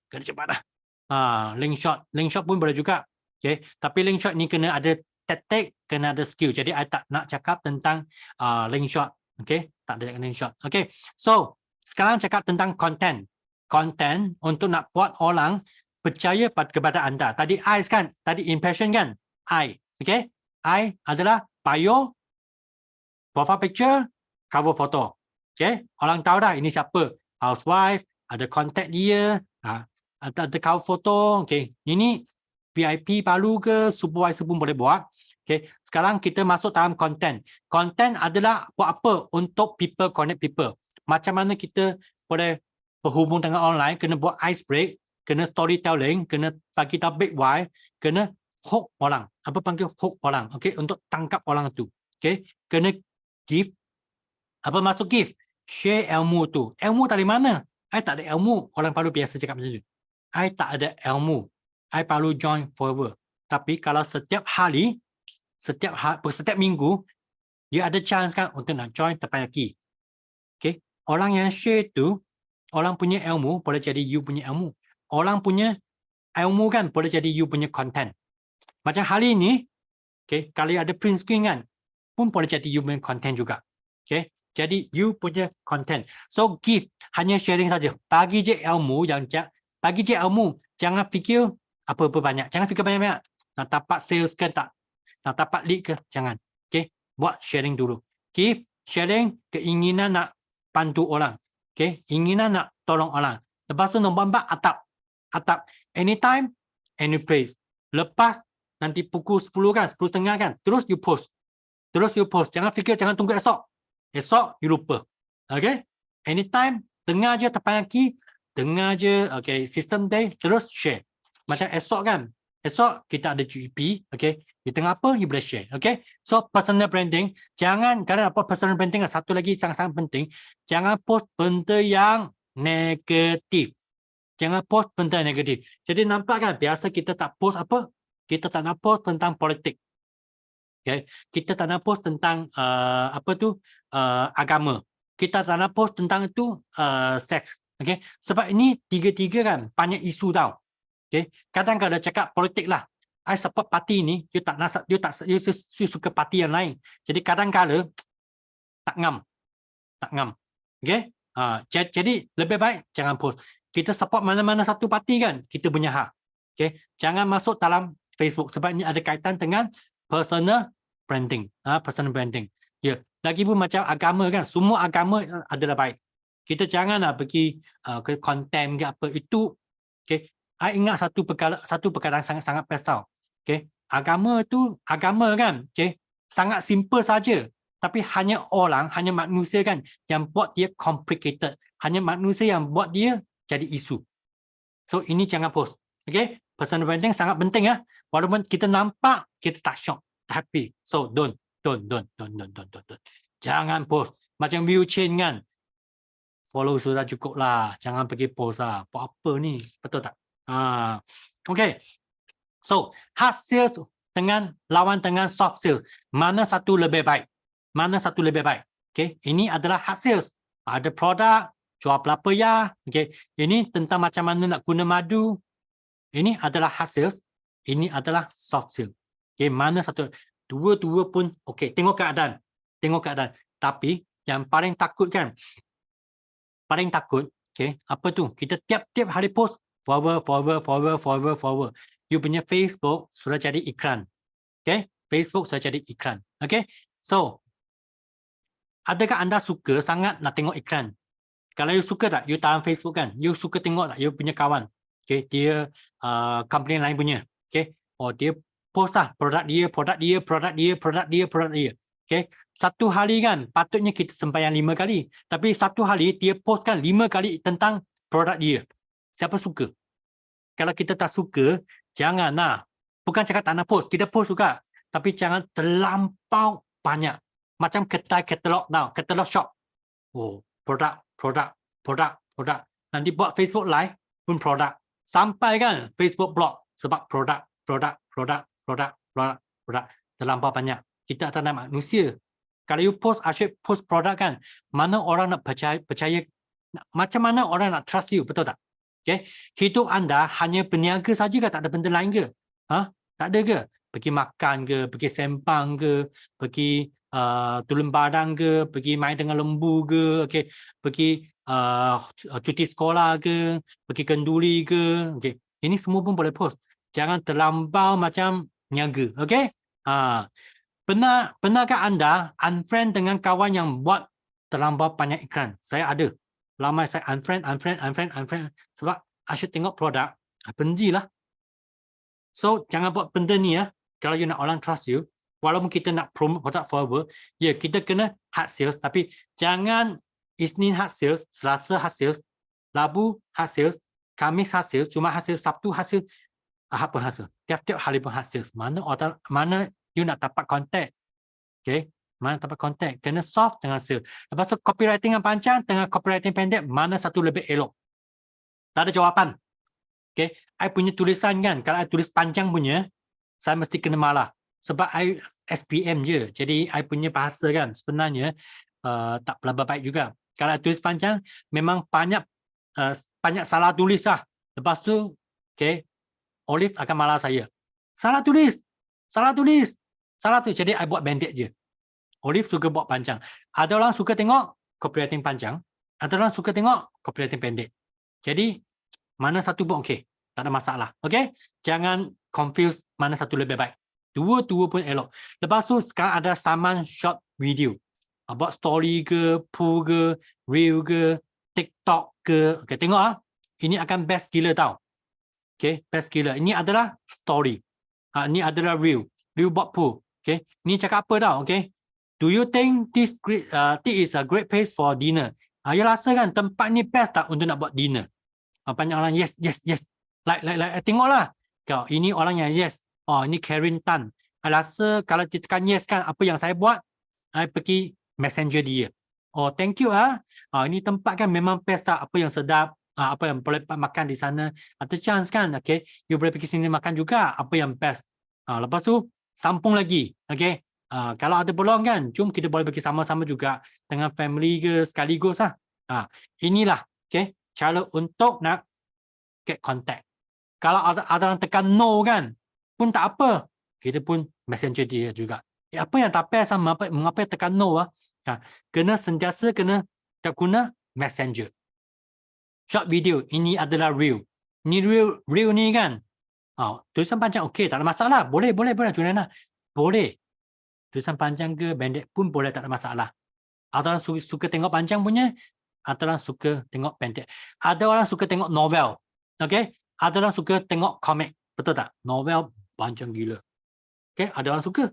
Link shot pun boleh juga. Okay. Tapi link shot ni kena ada taktik, kena ada skill. Jadi I tak nak cakap tentang link shot. Okay. Tak ada link shot. Okay. So sekarang cakap tentang content. Content untuk nak buat orang percaya kepada anda. Tadi I kan, tadi impression kan, I. Okay. I adalah bio, profile picture, cover photo. Okay. Orang tahu dah ini siapa. Housewife, ada contact dia, ada cover photo. Okay. Ini VIP baru ke, supervisor pun boleh buat. Okay. Sekarang kita masuk dalam content. Content adalah buat apa untuk people connect people. Macam mana kita boleh berhubung dengan online, kena buat ice break, kena storytelling, kena bagi topik why, kena hook orang. Apa panggil hook orang? Okay. Untuk tangkap orang tu. Okay. Kena give. Apa masuk give? Share ilmu tu. Ilmu dari mana? I tak ada ilmu. Orang baru biasa cakap macam tu. I tak ada ilmu. I perlu join forever. Tapi kalau setiap hari, setiap minggu, dia ada chance kan untuk nak join terpayaki. Okay. Orang yang share tu, orang punya ilmu boleh jadi you punya ilmu. Orang punya ilmu kan boleh jadi you punya content. Macam hari ini, okay, kalau ada print screen kan, pun boleh jadi you punya content juga. Okay. Jadi you punya content. So give, hanya sharing saja. Bagi je ilmu bagi je ilmu. Jangan fikir apa-apa banyak. Jangan fikir banyak-banyak. Nak dapat sales ke tak? Nak dapat lead ke? Jangan. Okay. Buat sharing dulu. Give, sharing, keinginan nak bantu orang. Okay. Inginan nak tolong orang. Lepas tu nombor 4, atap. Anytime, any place. Lepas nanti pukul 10 kan, 10.30 kan. Terus you post. Jangan fikir, jangan tunggu esok. Esok you lupa. Okay. Anytime, dengar je terpayaki, dengar je, okay, system day, terus share. Macam esok kan. Esok kita ada GP, okay. Di tengah apa, you boleh share. Okay. So personal branding, jangan, kerana apa personal branding, satu lagi sangat-sangat penting, jangan post benda yang negatif. Jangan post benda negatif. Jadi nampak kan, biasa kita tak post apa? Kita tak nak post tentang politik. Okay. Kita tak nak post tentang agama. Kita tak nak post tentang itu seks. Okay. Sebab ini tiga-tiga kan banyak isu tau. Okay. Kadang-kadang cakap politik lah. I support parti ni, you suka parti yang lain. Jadi kadang-kadang tak ngam. Okay. Jadi lebih baik jangan post. Kita support mana-mana satu parti kan, kita punya hak. Okay. Jangan masuk dalam Facebook sebab ini ada kaitan dengan personal branding, personal branding. Ya, lagi pun macam agama kan, semua agama adalah baik. Kita janganlah pergi ke konten ke apa itu. Okay, I ingat satu perkara sangat-sangat best tau. Okay, agama kan, okay, sangat simple saja. Tapi hanya manusia kan yang buat dia complicated. Hanya manusia yang buat dia jadi isu. So ini jangan post. Okay, personal branding sangat penting ya. Walaupun kita nampak, kita tak shock, tak happy. So don't. Jangan post. Macam view chain kan. Follow sudah cukup lah. Jangan pergi post lah. Buat apa ni? Betul tak? Okay. So, hard sales lawan dengan soft sales. Mana satu lebih baik? Okay. Ini adalah hard sales. Ada produk, jual pelapa ya. Okay. Ini tentang macam mana nak guna madu. Ini adalah hard sales. Ini adalah soft sales. Okay. Mana satu? Dua-dua pun okay. Tengok keadaan. Tapi yang paling takut kan? Okay. Apa tu? Kita tiap-tiap hari post. Forward. You punya Facebook sudah jadi iklan. Okay. Facebook sudah jadi iklan. Okay. So, adakah anda suka sangat nak tengok iklan? Kalau you suka tak, you tahan Facebook kan? You suka tengok tak, you punya kawan? Okay. Dia company lain punya. Okay. Oh, dia post lah produk dia. Okay. Satu hari kan, patutnya kita sembahyang 5 kali. Tapi satu hari, dia postkan 5 kali tentang produk dia. Siapa suka? Kalau kita tak suka, jangan lah. Bukan cakap tak nak post. Kita post juga. Tapi jangan terlampau banyak. Macam kedai katalog tau. Katalog shop. Oh, produk. Nanti buat Facebook Live pun produk. Sampai kan Facebook blog. Sebab produk. Terlampau banyak. Kita tak nak manusia. Kalau you post, asyik post produk kan. Mana orang nak percaya. Macam mana orang nak trust you. Betul tak? Okay. Hidup anda hanya berniaga saja ke? Tak ada benda lain ke? Tak ada ke? Pergi makan ke? Pergi sempang ke? Pergi turun badan ke? Pergi main dengan lembu ke? Okay. Pergi cuti sekolah ke? Pergi kenduri ke? Okay. Ini semua pun boleh post. Jangan terlampau macam niaga. Okay. Pernahkah anda unfriend dengan kawan yang buat terlampau banyak iklan? Saya ada. Lama saya unfriend. Sebab asyik tengok produk, benci lah. So, jangan buat benda ni ya. Kalau you nak orang trust you, walaupun kita nak promote produk forward, ya kita kena hard sales. Tapi jangan Isnin hard sales, Selasa hard sales, Rabu hard sales, Khamis hard sales, Jumaat hard sales, Sabtu hard sales, Ahad pun hard sales. Tiap-tiap hari pun hard sales. Mana you nak dapat kontak. Okay. Mana dapat kontak. Kena soft dengan sales. Lepas tu copywriting yang panjang dengan copywriting pendek, mana satu lebih elok? Tak ada jawapan. Okay. I punya tulisan kan, kalau I tulis panjang punya, saya mesti kena marah. Sebab I SPM je. Jadi I punya bahasa kan, sebenarnya tak pelabah baik juga. Kalau I tulis panjang, memang banyak salah tulis lah. Lepas tu, okay, Olive akan marah saya. Salah tulis. Jadi I buat pendek je. Olive suka buat panjang. Ada orang suka tengok copywriting panjang. Ada orang suka tengok copywriting pendek. Jadi, mana satu pun okey. Tak ada masalah. Okey? Jangan confuse mana satu lebih baik. Dua-dua pun elok. Lepas tu, sekarang ada saman short video. Buat story ke, pull ke, reel ke, TikTok ke. Okey, tengok ah. Ini akan best gila tau. Okey, best gila. Ini adalah story. Ini adalah reel. Reel buat pull. Okey. Ini cakap apa tau? Okey. Do you think this is a great place for dinner? You rasa kan tempat ni best tak untuk nak buat dinner? Banyak orang yes. Like. Tengoklah. Kau ini orang yang yes. Oh, ini Karen Tan. I rasa kalau dia tekan yes kan, apa yang saya buat, I pergi messenger dia. Oh, thank you ini tempat kan memang best tak? Apa yang sedap? Apa yang boleh makan di sana? Ada chance kan? Okay. You boleh pergi sini makan juga. Apa yang best? Lepas tu, sambung lagi. Okay. Kalau ada peluang kan, jom kita boleh pergi sama-sama juga dengan family ke sekaligus lah. Inilah okay, cara untuk nak get contact. Kalau ada orang tekan no kan, pun tak apa. Kita pun messenger dia juga. Apa yang tak payah sama, mengapa tekan no kena sentiasa kena tak guna messenger. Short video, ini adalah reel. Ini reel ni kan. Tulisan panjang okey, tak ada masalah. Boleh Juliana. Boleh. Tulisan panjang ke pendek pun boleh, tak ada masalah. Ada orang suka tengok panjang punya, ada orang suka tengok pendek. Ada orang suka tengok novel. Okay? Ada orang suka tengok komik. Betul tak? Novel panjang gila. Okay? Ada orang suka.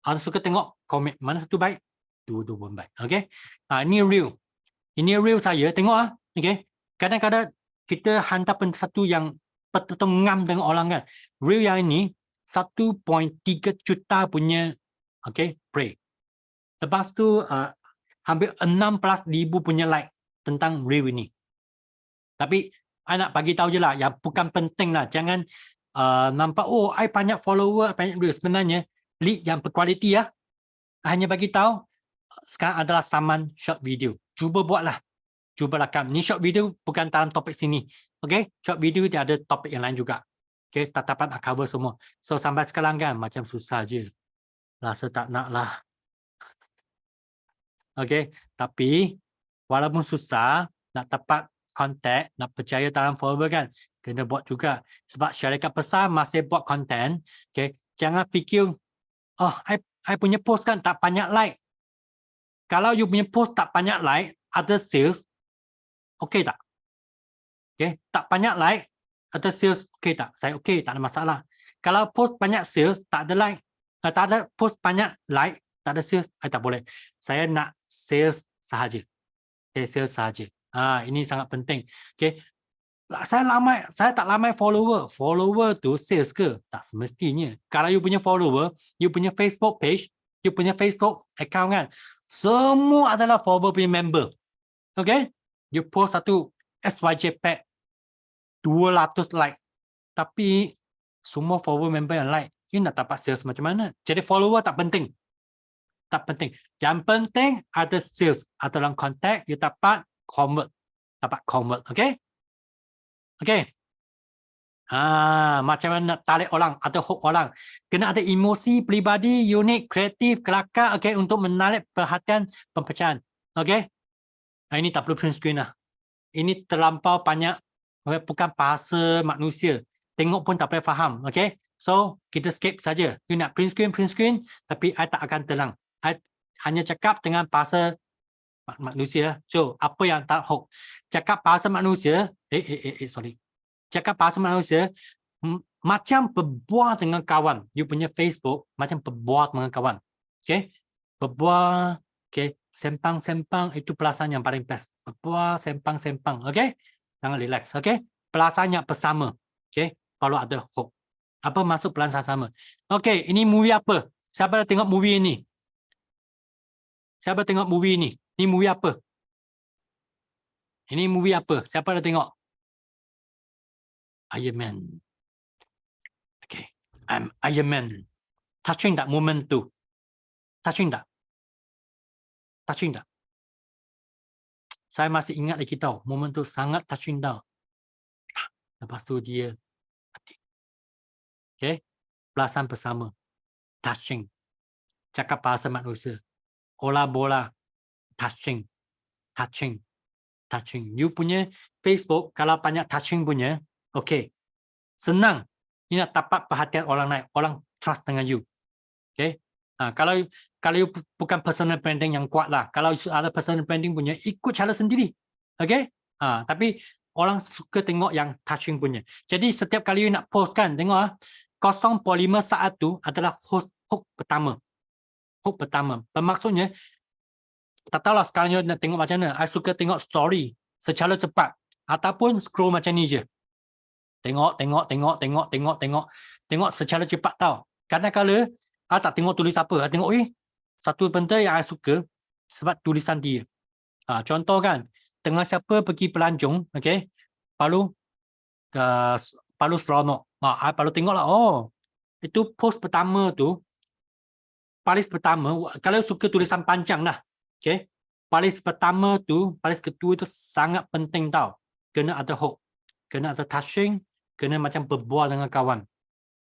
Ada suka tengok komik. Mana satu baik? Dua-dua pun baik. Okay? Ini real. Ini real saya. Tengok ah. Okay? Kadang-kadang kita hantar satu yang betul-betul ngam dengan orang kan. Real yang ini 1.3 juta punya play. Lepas tu hampir 16,000 punya like tentang review ini. Tapi I nak bagi tahu je lah, yang bukan penting lah. Jangan nampak, oh, I banyak follower, banyak view. Sebenarnya, lead yang berkualiti ya. Hanya bagi tahu, sekarang adalah zaman short video. Cuba buatlah. Cuba rakam. Ni short video bukan dalam topik sini. Okay? Short video dia ada topik yang lain juga. Okay? Tak dapat nak cover semua. So, sampai sekarang kan, macam susah je. Rasa tak nak lah. Okay? Tapi, walaupun susah, nak dapat kontak, nak percaya dalam follower kan, kena buat juga. Sebab syarikat besar masih buat konten. Okay? Jangan fikir, oh, I punya post kan tak banyak like. Kalau you punya post tak banyak like, ada sales, okay tak? Okay? Tak banyak like, ada sales, okay tak? Saya okay, tak ada masalah. Kalau post banyak sales, tak ada like, tak ada post banyak like, tak ada sales, I tak boleh. Saya nak sales sahaja. Okay, sales sahaja. Ini sangat penting. Okay. Saya tak ramai follower. Follower tu sales ke? Tak semestinya. Kalau you punya follower, you punya Facebook page, you punya Facebook account kan, semua adalah follower punya member. Okay? You post satu SYJ pack 200 like. Tapi semua follower member yang like, you nak dapat sales macam mana? Jadi follower tak penting. Tak penting. Yang penting ada sales. Ada orang contact, you dapat convert. Dapat convert. Okay? Okay. Macam mana nak tarik orang atau hook orang. Kena ada emosi, peribadi, unik, kreatif, kelakar, okay, untuk menarik perhatian pempecahan. Okay. Ini tak perlu print screen lah. Ini terlampau banyak, bukan bahasa manusia. Tengok pun tak boleh faham. Okay. So, kita skip saja. You nak print screen, tapi I tak akan terang. I hanya cakap dengan bahasa manusia. So, apa yang tak hook? Cakap bahasa manusia, sorry. Cakap bahasa manusia, macam berbual dengan kawan. You punya Facebook, macam berbual dengan kawan. Okay? Berbual, okay? Sempang-sempang, itu perasaan yang paling best. Berbual, sempang-sempang. Okay? Jangan relax. Okay? Perasaan yang bersama. Okay? Kalau ada hook. Apa maksud perasaan sama? Okay, ini movie apa? Siapa dah tengok movie ini? Siapa tengok movie ini? Ini movie apa? Ini movie apa? Siapa dah tengok? Iron Man. Okay, I'm Iron Man. Touching that moment tu. Touching tak? Touching tak? Saya masih ingat lagi tau. Moment tu sangat touching tau. Lepas tu dia mati. Okay, perasaan bersama. Touching. Cakap bahasa manusia. Olah-bola. Touching. Touching. Touching. You punya Facebook, kalau banyak touching punya, okay, senang. You nak dapat perhatian orang lain. Orang trust dengan you. Okay. Kalau you bukan personal branding yang kuat lah. Kalau ada personal branding punya, ikut cara sendiri. Okay. Tapi orang suka tengok yang touching punya. Jadi setiap kali you nak post kan, tengok 0.5 saat tu adalah hook pertama. Hook pertama. Bermaksudnya, tak tahulah sekarang you nak tengok macam mana. I suka tengok story secara cepat. Ataupun scroll macam ni je. Tengok secara cepat tau. Kadang-kadang I tak tengok tulis apa. I tengok, satu benda yang I suka sebab tulisan dia. Contoh kan, tengah siapa pergi pelanjung, okay, Palu seronok. I Palu tengok lah, itu post pertama tu, baris pertama, kalau suka tulisan panjang lah, okay, baris pertama tu, baris kedua tu sangat penting tau. Kena ada hook, kena ada touching, kena macam berbual dengan kawan.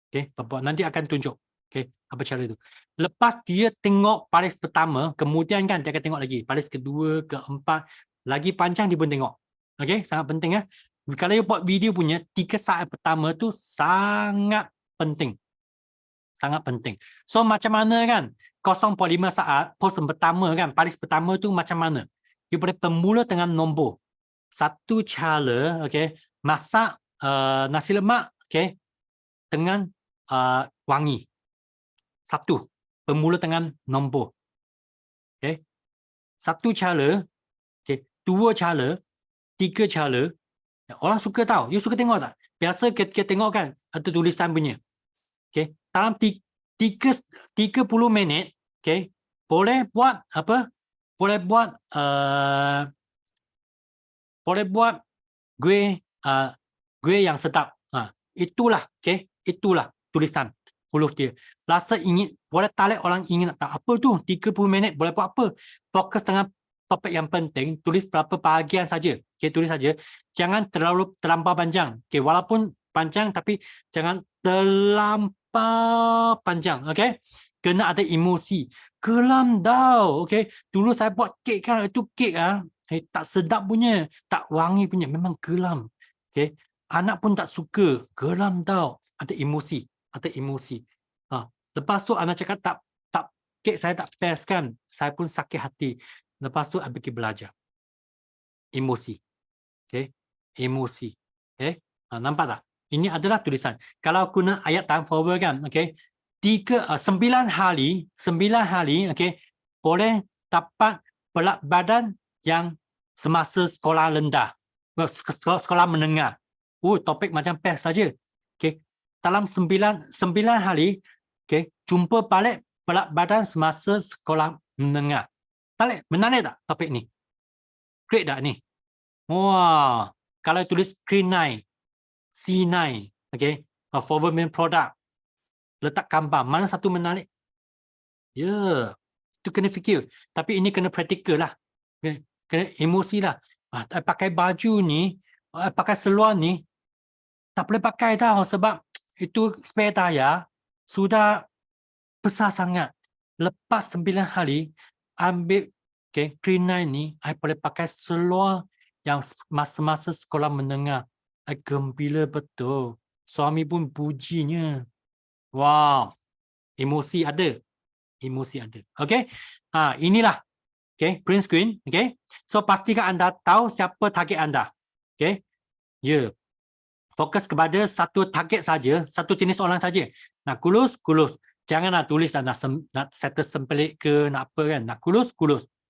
Okay, berbual. Nanti akan tunjuk. Okay, apa cara itu. Lepas dia tengok baris pertama, kemudian kan dia akan tengok lagi. Baris kedua, keempat, lagi panjang dia pun tengok. Okay, sangat penting ya. Kalau you buat video punya, 3 saat pertama tu sangat penting. Sangat penting. So macam mana kan 0.5 saat post pertama kan, baris pertama tu macam mana? You boleh bermula dengan nombor. Satu cara, okay, masak nasi lemak, okay, dengan wangi. Satu, bermula dengan nombor. Okay. Satu cara, okay, dua cara, tiga cara. Orang suka tahu. You suka tengok tak? Biasa kita tengok kan, ada tulisan punya. Okay. Dalam 30 minit, okay, boleh buat apa? Boleh buat gue yang sedap. Itulah, okay, itulah tulisan huruf dia. Rasa ingin, boleh tarik orang ingin nak tahu apa tu 30 minit boleh buat apa. Fokus dengan topik yang penting, tulis berapa bahagian saja. Okay, tulis saja. Jangan terlampau panjang. Okay, walaupun panjang tapi jangan terlampau panjang. Okay, kena ada emosi. Gelam tau. Okay, dulu saya buat kek kan, itu kek tak sedap punya, tak wangi punya, memang gelam. Okay, anak pun tak suka, gelam tau. Ada emosi, ada emosi. Lepas tu anak cakap tak kek saya tak best kan, saya pun sakit hati. Lepas tu saya pergi belajar. Emosi. Okay, emosi. Okay, nampak tak? Ini adalah tulisan. Kalau guna ayat time forward kan, okay, 9 hari, okay, boleh dapat berat badan yang semasa sekolah rendah, sekolah menengah. Topik macam best saja. Okay, dalam 9 hari, okay, jumpa balik berat badan semasa sekolah menengah. Menarik tak topik ni? Great tak ni? Wah, kalau tulis K9, C9, okay, forward main product, letak gambar, mana satu menarik? Ya, itu kena fikir. Tapi ini kena praktikal lah. Kena emosi lah. Pakai baju ni, pakai seluar ni, tak boleh pakai tau sebab itu spare tayar sudah besar sangat. Lepas 9 hari, ambil okay, K9 ni, I boleh pakai seluar yang masa-masa sekolah menengah. Gembira betul. Suami pun pujinya. Wow. Emosi ada. Emosi ada. Okay. Inilah. Okay. Print screen. Okay. So, pastikan anda tahu siapa target anda. Okay. Ya. Fokus kepada satu target saja. Satu jenis orang saja. Nak kulus. Janganlah tulis nak settle sempelik ke, nak apa kan. Nak kulus.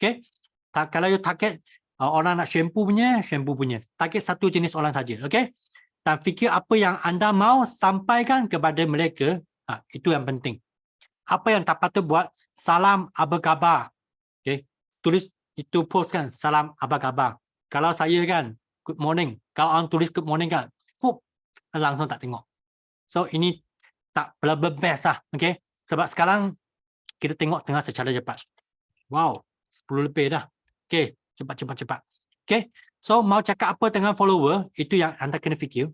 Okay. Kalau you target orang nak shampoo punya. Target satu jenis orang saja. Okay. Dan fikir apa yang anda mau sampaikan kepada mereka. Itu yang penting. Apa yang tak patut buat, salam apa khabar. Okay. Tulis itu post kan, salam apa khabar. Kalau saya kan, good morning. Kalau orang tulis good morning kan, langsung tak tengok. So ini tak best lah. Okay. Sebab sekarang kita tengok tengah secara cepat. Wow, 10 lebih dah. Okay, cepat. Okay, so mau cakap apa dengan follower, itu yang anda kena fikir.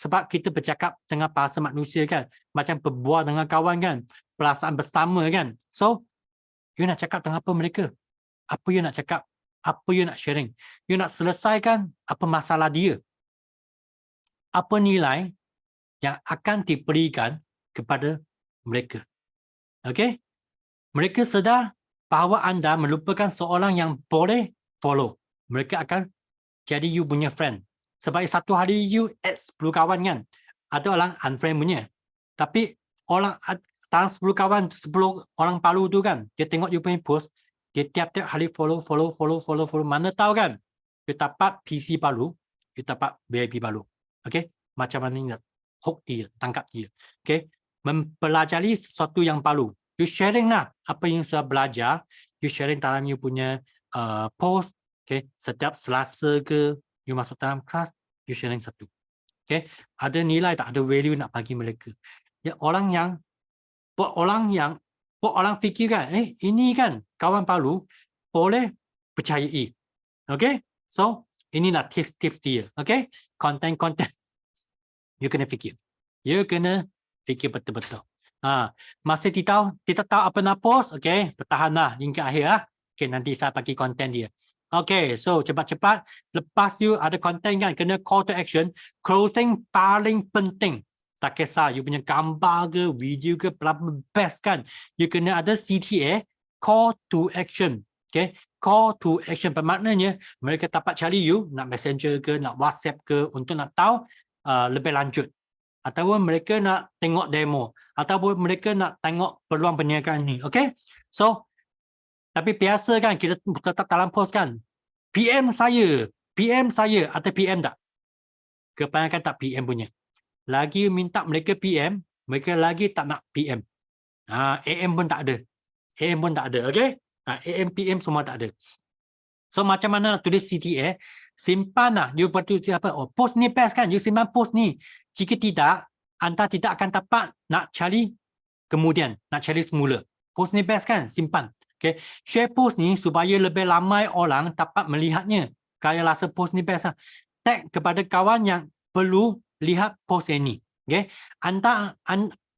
Sebab kita bercakap dengan bahasa manusia kan, macam berbual dengan kawan kan, perasaan bersama kan. So, you nak cakap dengan apa mereka? Apa you nak cakap? Apa you nak sharing? You nak selesaikan apa masalah dia? Apa nilai yang akan diberikan kepada mereka? Okay? Mereka sedar bahawa anda melupakan seorang yang boleh follow. Mereka akan jadi you punya friend. Sebab satu hari you add 10 kawan kan. Ada orang unfriend punya. Tapi orang dalam 10 kawan, 10 orang Palu tu kan. Dia tengok you punya post. Dia tiap-tiap hari follow. Mana tahu kan. You dapat PC Palu. You dapat VIP Palu. Okay. Macam mana ni hook dia. Tangkap dia. Okay. Mempelajari sesuatu yang Palu. You sharing lah apa yang sudah belajar. You sharing dalam you punya post. Okay. Setiap Selasa ke. You masuk dalam kelas, you sharing satu. Okay. Ada nilai tak? Ada value nak bagi mereka. Ya, orang fikir kan, ini kan kawan Palu, boleh percayai. Okay. So, inilah tips-tips dia. Okay. Konten. You kena fikir. You kena fikir betul-betul. Masih kita tahu apa nak post. Okay. Bertahanlah hingga akhir lah. Okay. Nanti saya bagi konten dia. Okay, so cepat-cepat. Lepas you ada konten kan, kena call to action. Closing paling penting. Tak kisah you punya gambar ke, video ke, best kan. You kena ada CTA, call to action. Okay, call to action bermaknanya mereka dapat cari you, nak messenger ke, nak WhatsApp ke, untuk nak tahu lebih lanjut. Ataupun mereka nak tengok demo. Ataupun mereka nak tengok peluang perniagaan ni. Okay, so tapi biasa kan kita tetap dalam post kan. PM saya atau PM tak? Kebanyakan tak PM punya. Lagi minta mereka PM, mereka lagi tak nak PM. AM pun tak ada. AM pun tak ada, okay? AM, PM semua tak ada. So macam mana nak tulis CTA? Simpan lah. You perlu apa? Oh, post ni best kan? You simpan post ni. Jika tidak, anda tidak akan dapat nak cari kemudian, nak cari semula. Post ni best kan? Simpan. Okay. Share post ni supaya lebih ramai orang dapat melihatnya. Kalau rasa post ni best lah. Tag kepada kawan yang perlu lihat post ini. Okay. Anda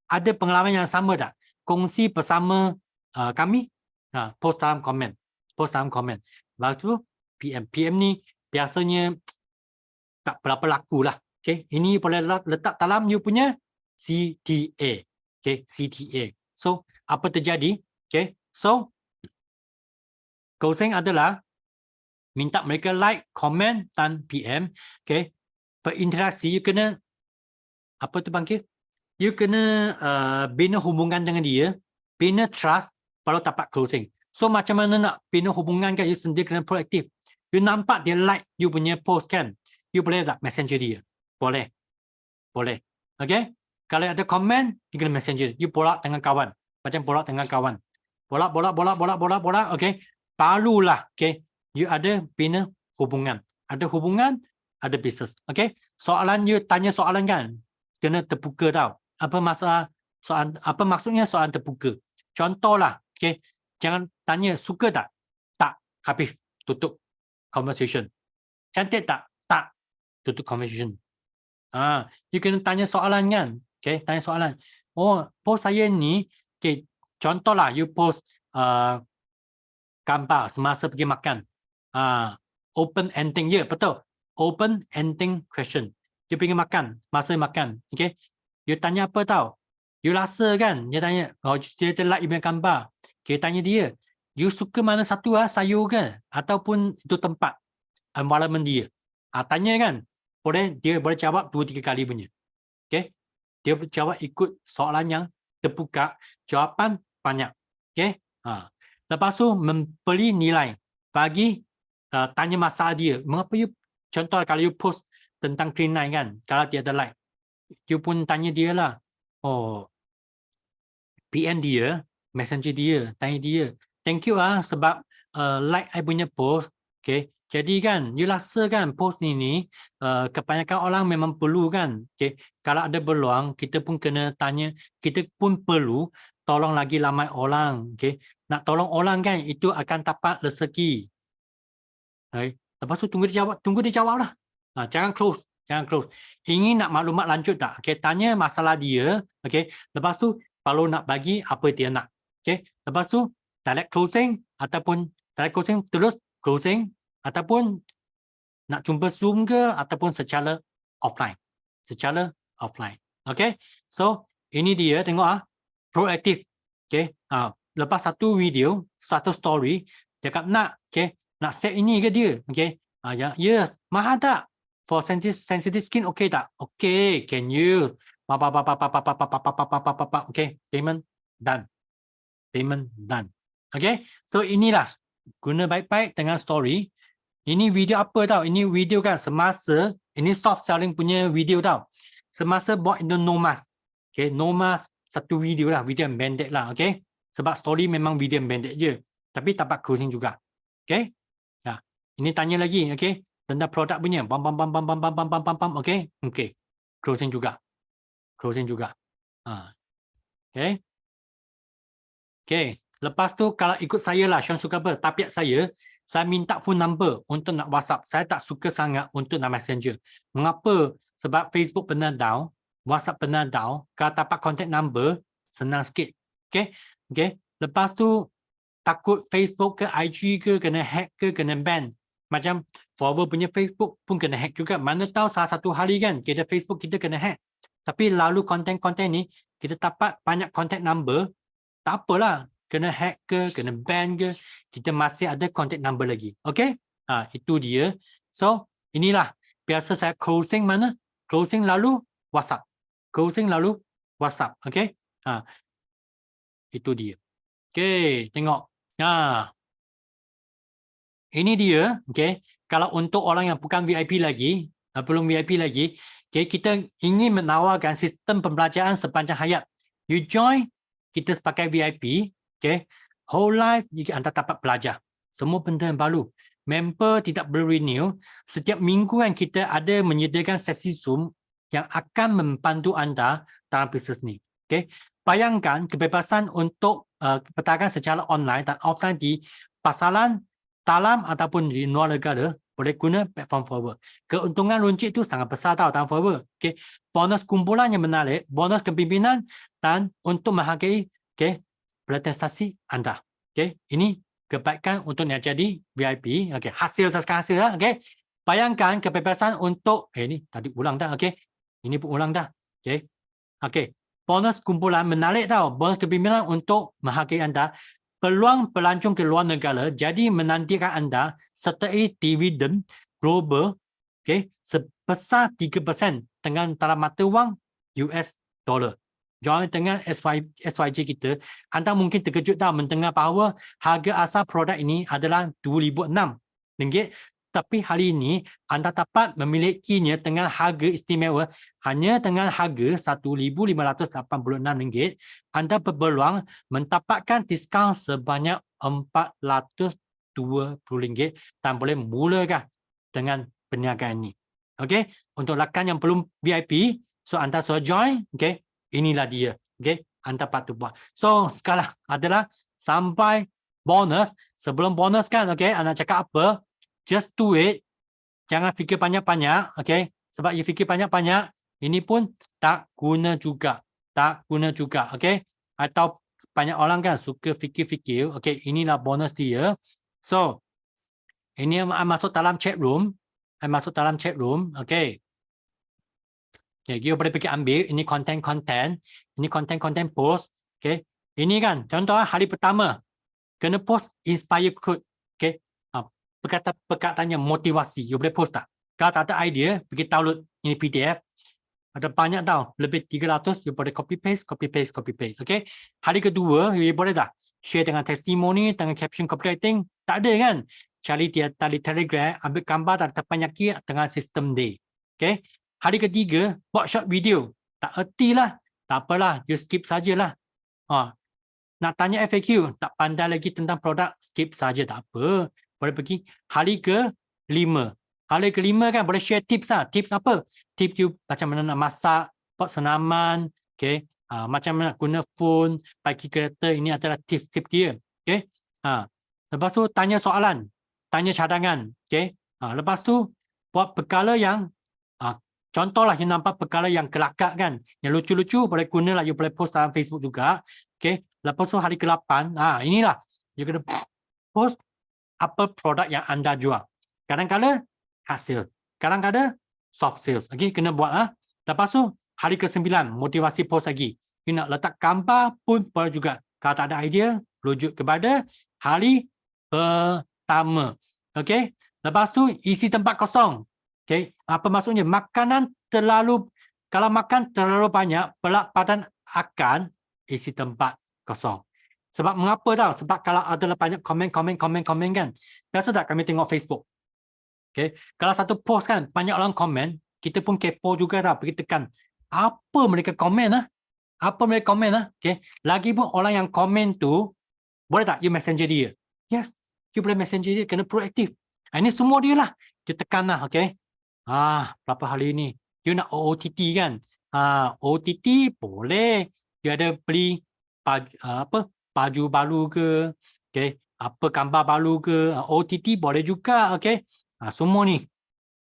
ada pengalaman yang sama tak? Kongsi bersama kami. Post dalam komen. Post dalam komen. Lepas tu PM ni biasanya tak berapa laku lah. Okay. Ini boleh letak dalam you punya CTA. Okay. CTA. So apa terjadi? Okay. So closing adalah minta mereka like, komen dan PM. Okay. Berinteraksi, you kena apa tu panggil? You kena bina hubungan dengan dia, bina trust, baru dapat closing. So macam mana nak bina hubungan kan? You sendiri kena proaktif. You nampak dia like you punya post kan? You boleh tak messenger dia? Boleh. Boleh. Okay? Kalau ada komen, you kena messenger. You borak dengan kawan. Macam borak dengan kawan. Borak. Okay? Barulah, okay? You ada bina hubungan. Ada hubungan, ada bisnes. Okay? Soalan you tanya soalan kan? Kena terbuka tau. Apa masalah soalan? Apa maksudnya soalan terbuka? Contohlah, okay? Jangan tanya suka tak? Tak. Habis. Tutup conversation. Cantik tak? Tak. Tutup conversation. You kena tanya soalan kan? Okay? Tanya soalan. Oh, post saya ni, okay, contohlah you post gambar semasa pergi makan. Open ending. Ya, betul. Open ending question. You pergi makan, masa makan. Okay? You tanya apa tau? You rasa kan? Dia tanya, dia like you punya gambar. Okay, tanya dia, you suka mana satu sayur ke? Ataupun itu tempat, environment dia. Tanya kan? Dia boleh jawab 2-3 kali punya. Okay? Dia jawab ikut soalan yang terbuka, jawapan banyak. Okay? Lepas tu memberi nilai, bagi tanya masalah dia. Mengapa you, contoh kalau you post tentang Clean9 kan, kalau dia ada like, you pun tanya dia lah. Oh, PM dia, messenger dia, tanya dia, thank you sebab like I punya post. Okay. Jadi kan, you rasa kan post ni kebanyakan orang memang perlu kan. Okay. Kalau ada peluang, kita pun kena tanya, kita pun perlu tolong lagi ramai orang. Okay. Nak tolong orang kan, itu akan dapat rezeki. Okay. Lepas tu tunggu dia jawab lah. Jangan close. Ingin nak maklumat lanjut tak? Okay. Tanya masalah dia. Okay. Lepas tu baru nak bagi apa dia nak. Okay. Lepas tu direct closing ataupun direct closing terus closing, ataupun nak jumpa Zoom ke ataupun secara offline. Okay. So ini dia tengok proaktif. Okay. Lepas satu video, satu story, dia kata nak, okay, nak set ini ke dia? Okay. Yes, mahal tak? For sensitive skin, okay tak? Okay, can you? Okay, payment done. Okay, so inilah guna baik-baik dengan story. Ini video apa tau? Ini video kan semasa, ini soft selling punya video tau. Semasa buat itu no mask. Okay, no mask satu video lah, video yang pendek lah. Okay, sebab story memang video yang pendek je. Tapi dapat closing juga. Okay, ya. Ini tanya lagi. Okay, tentang produk punya. Okay, closing juga. Okay. Lepas tu kalau ikut saya lah, Sean Sukaber, tabiat saya minta phone number untuk nak WhatsApp. Saya tak suka sangat untuk nak messenger. Mengapa? Sebab Facebook pernah down, WhatsApp pernah down. Kalau dapat contact number, senang sikit. Okay. Lepas tu takut Facebook ke IG ke kena hack ke kena ban. Macam follower punya Facebook pun kena hack juga. Mana tahu salah satu hari kan kita Facebook kita kena hack. Tapi lalu konten-konten ni kita dapat banyak contact number, tak apalah, kena hack ke, kena ban ke, kita masih ada contact number lagi. Okay? Itu dia. So, inilah biasa saya closing mana? Closing lalu WhatsApp. Closing lalu WhatsApp. Okay? Itu dia. Okay, tengok. Ini dia. Okay. Kalau untuk orang yang bukan VIP lagi, belum VIP lagi, okay, kita ingin menawarkan sistem pembelajaran sepanjang hayat. You join, kita sebagai VIP, okay, whole life anda dapat belajar. Semua benda yang baru. Member tidak renew. Setiap minggu yang kita ada menyediakan sesi Zoom yang akan membantu anda dalam bisnes ni. Okay. Bayangkan kebebasan untuk pertahankan secara online dan offline di pasaran dalam ataupun di luar negara boleh guna platform Forever. Keuntungan runcit itu sangat besar tau dalam Forever. Okay. Bonus kumpulan yang menarik, bonus kepimpinan dan untuk menghargai prestasi anda. Okay. Ini kebaikan untuk nak jadi VIP. Okay. Hasil sekarang hasil lah. Okay. Bayangkan kebebasan untuk ini tadi ulang dah. Okay. Ini pun ulang dah. Okay. Okay. Bonus kumpulan menarik tau. Bonus kepimpinan untuk menghargai anda. Peluang pelancong ke luar negara jadi menantikan anda sertai dividen global sebesar 3% dengan dalam mata wang US dollar. Join dengan SYJ kita, anda mungkin terkejut dah mendengar bahawa harga asal produk ini adalah RM2,006. Tapi hari ini anda dapat memilikinya dengan harga istimewa hanya dengan harga RM1,586. Anda berpeluang mendapatkan diskaun sebanyak RM420 dan boleh mulakan dengan perniagaan ini. Okey, untuk rakan yang belum VIP, so anda sudah join, okey, inilah dia. Okey, anda patut buat. So sekarang adalah sampai bonus. Sebelum bonus kan, okey, anda cakap apa? Just do it. Jangan fikir banyak-banyak. Okay. Sebab you fikir banyak-banyak, ini pun tak guna juga. Tak guna juga. Okay. Atau banyak orang kan suka fikir-fikir. Okay. Inilah bonus dia. So, ini yang masuk dalam chat room. Masuk dalam chat room. Okay. Okay. You boleh pergi ambil. Ini konten-konten. Ini konten-konten post. Okay. Ini kan. Contoh hari pertama. Kena post inspire quote. Okay. Perkataannya motivasi. You boleh post tak? Kalau tak ada idea, pergi download ini PDF. Ada banyak tau. Lebih 300. You boleh copy paste, copy paste, copy paste. Okay. Hari kedua, you boleh tak? Share dengan testimoni, dengan caption copywriting. Tak ada kan? Cari dia tali Telegram, ambil gambar dan terpenyaki dengan sistem day. Okay. Hari ketiga, buat short video. Tak erti lah. Tak apalah. You skip sajalah. Nak tanya FAQ, tak pandai lagi tentang produk, skip saja, tak apa. Boleh pergi hari ke-5. Hari ke-5 kan boleh share tips lah. Tips apa? Tips you macam mana nak masak, buat senaman, okay. Macam mana nak guna phone, bagi kereta, ini adalah tips-tips dia. Okay. Lepas tu tanya soalan, tanya cadangan. Okay. Lepas tu buat perkara yang, contohlah you nampak perkara yang kelakar kan, yang lucu-lucu boleh guna lah, you boleh post dalam Facebook juga. Okay. Lepas tu hari ke-8, inilah, you kena post apa produk yang anda jual. Kadang-kadang hasil, kadang-kadang soft sales. Okay, kena buat. Lepas tu hari ke-9 motivasi post lagi. You nak letak gambar pun boleh juga. Kalau tak ada idea, rujuk kepada hari pertama. Okay. Lepas tu isi tempat kosong. Okay. Apa maksudnya? Makanan terlalu, kalau makan terlalu banyak, berat badan akan isi tempat kosong. Sebab mengapa tahu? Sebab kalau ada banyak komen kan. Biasa tak kami tengok Facebook. Okay. Kalau satu post kan, banyak orang komen, kita pun kepo juga dah, pergi tekan. Apa mereka komen lah? Apa mereka komen lah? Okay. Lagi pun orang yang komen tu, boleh tak you messenger dia? Yes. You boleh messenger dia, kena proaktif. Ini semua dia lah. You tekan lah, okay. Berapa hari ni? You nak OOTT kan? OOTT boleh. You ada beli baju baru ke, okay, apa gambar baru ke, OTT boleh juga, okay. Semua ni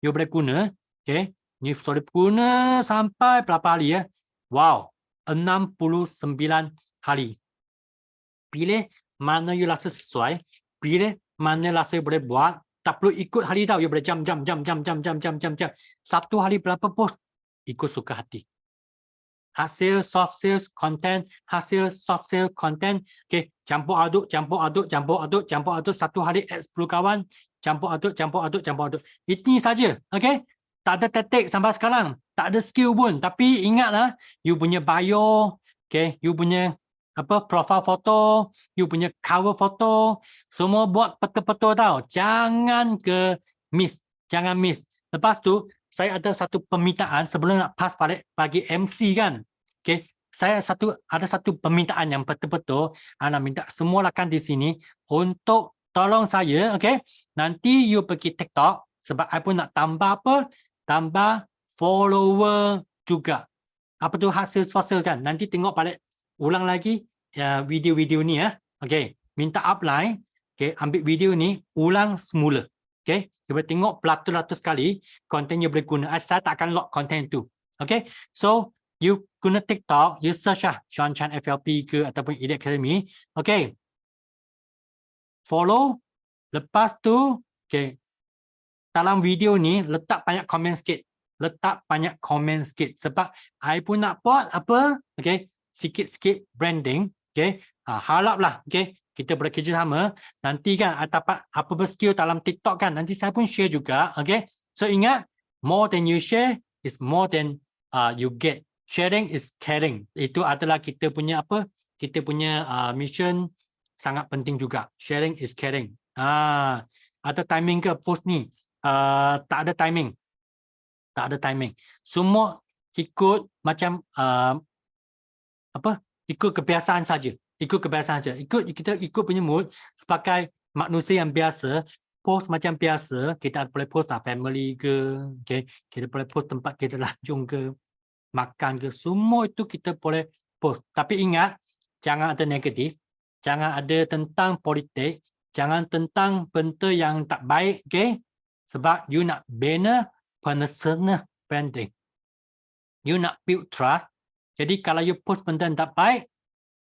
you boleh guna, okay. Ni boleh guna sampai berapa hari ya? Wow, 69 hari. Pilih mana you rasa sesuai, pilih mana rasa boleh buat, tak perlu ikut hari tau, you boleh jam. Satu hari berapa post, ikut suka hati. hasil soft sales content, hasil soft sales content. Okay, campur aduk, campur aduk, campur aduk, campur aduk. Satu hari add 10 kawan, campur aduk, campur aduk, campur aduk. Ini saja. Okay, tak ada taktik sampai sekarang. Tak ada skill pun. Tapi ingatlah, you punya bio, okay, you punya apa profile foto, you punya cover foto, semua buat betul-betul tau. Jangan ke miss, jangan miss. Lepas tu saya ada satu permintaan sebelum nak pass bagi MC kan. Okay, saya ada satu permintaan yang betul-betul anda minta semua rakan di sini untuk tolong saya, okay. Nanti you pergi TikTok sebab I pun nak tambah apa? Tambah follower juga. Apa tu hasil sosial kan? Nanti tengok balik ulang lagi video-video ni ya. Okey, minta upline, okey, ambil video ni ulang semula. Okey, cuba tengok beratus-ratus kali konten you boleh guna. Saya tak akan lock konten tu. Okey, so you guna TikTok, you search lah Sean Chan FLP ke ataupun Elite Academy. Okey, follow. Lepas tu, okey, dalam video ni letak banyak komen sikit. Letak banyak komen sikit sebab I pun nak buat apa? Okey, sikit-sikit branding. Okey, haraplah okey kita bekerjasama. Nanti kan dapat apa skill dalam TikTok kan, nanti saya pun share juga. Okey, so ingat, more than you share is more than you get. Sharing is caring. Itu adalah kita punya apa? Kita punya mission sangat penting juga. Sharing is caring. Ada timing ke post ni? Tak ada timing. Tak ada timing. Semua ikut macam apa? Ikut kebiasaan saja. Ikut kebiasaan saja. Kita ikut punya mood sebagai manusia yang biasa. Post macam biasa, kita boleh post family ke, okay? Kita boleh post tempat kita lanjung ke, makan ke, semua itu kita boleh post. Tapi ingat, jangan ada negatif, jangan ada tentang politik, jangan tentang benda yang tak baik, okay? Sebab you nak bina personal branding. You nak build trust. Jadi kalau you post benda yang tak baik,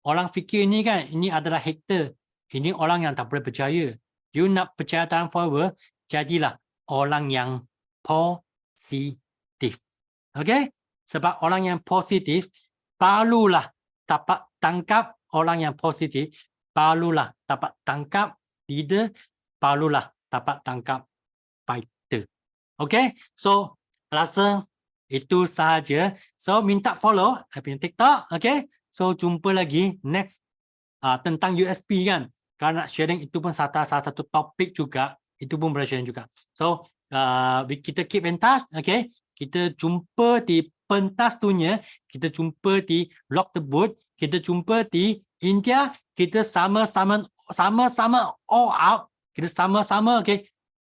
orang fikir ni kan, ini adalah hater. Ini orang yang tak boleh percaya. You nak percaya dalam follower, jadilah orang yang positif. Okay? Sebab orang yang positif, barulah dapat tangkap orang yang positif, barulah dapat tangkap leader, barulah dapat tangkap fighter. Okay? So, rasa itu sahaja. So, minta follow I punya TikTok. Okay? So, jumpa lagi next tentang USP kan. Kalau nak sharing itu pun salah satu topik juga. Itu pun boleh sharing juga. So, kita keep in touch. Okay? Kita jumpa di pentas dunia. Kita jumpa di Rock the Boat. Kita jumpa di India. Kita sama-sama all out. Kita sama-sama, okay?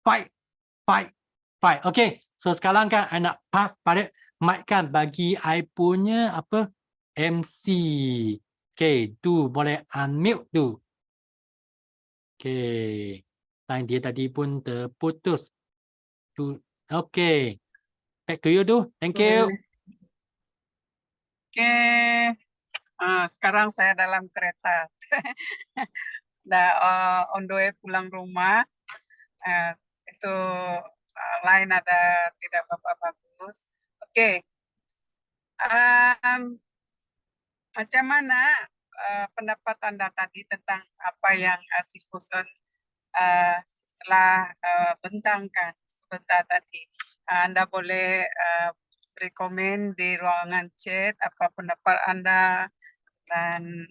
Fight. Okay? So, sekarang kan I nak pass balik mic kan bagi I punya apa? MC. Okay, tu boleh unmute tu. Okay. Line dia tadi pun terputus. Tu. Okay. Back to you tu. Thank you. Okay. Sekarang saya dalam kereta. Dah on the way pulang rumah. Itu line ada tidak bagus. Okay. Macam mana pendapat Anda tadi tentang apa yang si Fuson telah bentangkan sebentar tadi? Anda boleh beri komen di ruangan chat apa pendapat Anda, dan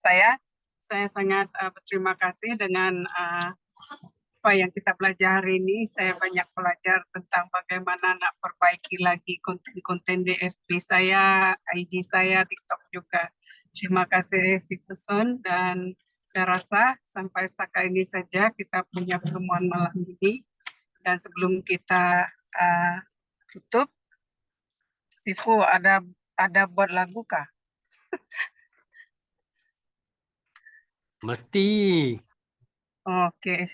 saya sangat berterima kasih dengan apa yang kita belajar hari ini. Saya banyak belajar tentang bagaimana nak perbaiki lagi konten-konten di FB saya, IG saya, TikTok juga. Terima kasih si Fuson, dan saya rasa sampai setakat ini saja kita punya pertemuan malam ini. Dan sebelum kita tutup, Sifu ada buat lagu kah? Mesti. Okay.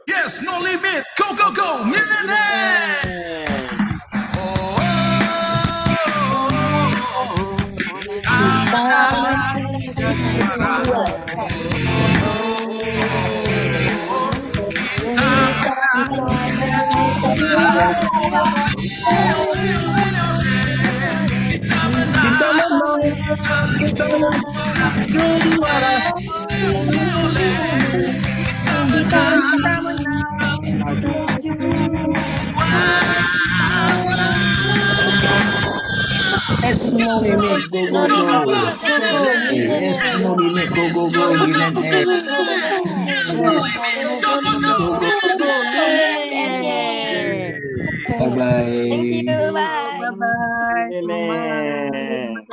Yes, no limit. Go, go, go. Millionaire. Oh. Juara. Kita menang. Es no limit, go go go. Es no limit, go go go. Binan es. Bye bye. Thank you, bye. Bye-bye. Nenek. Selamat malam.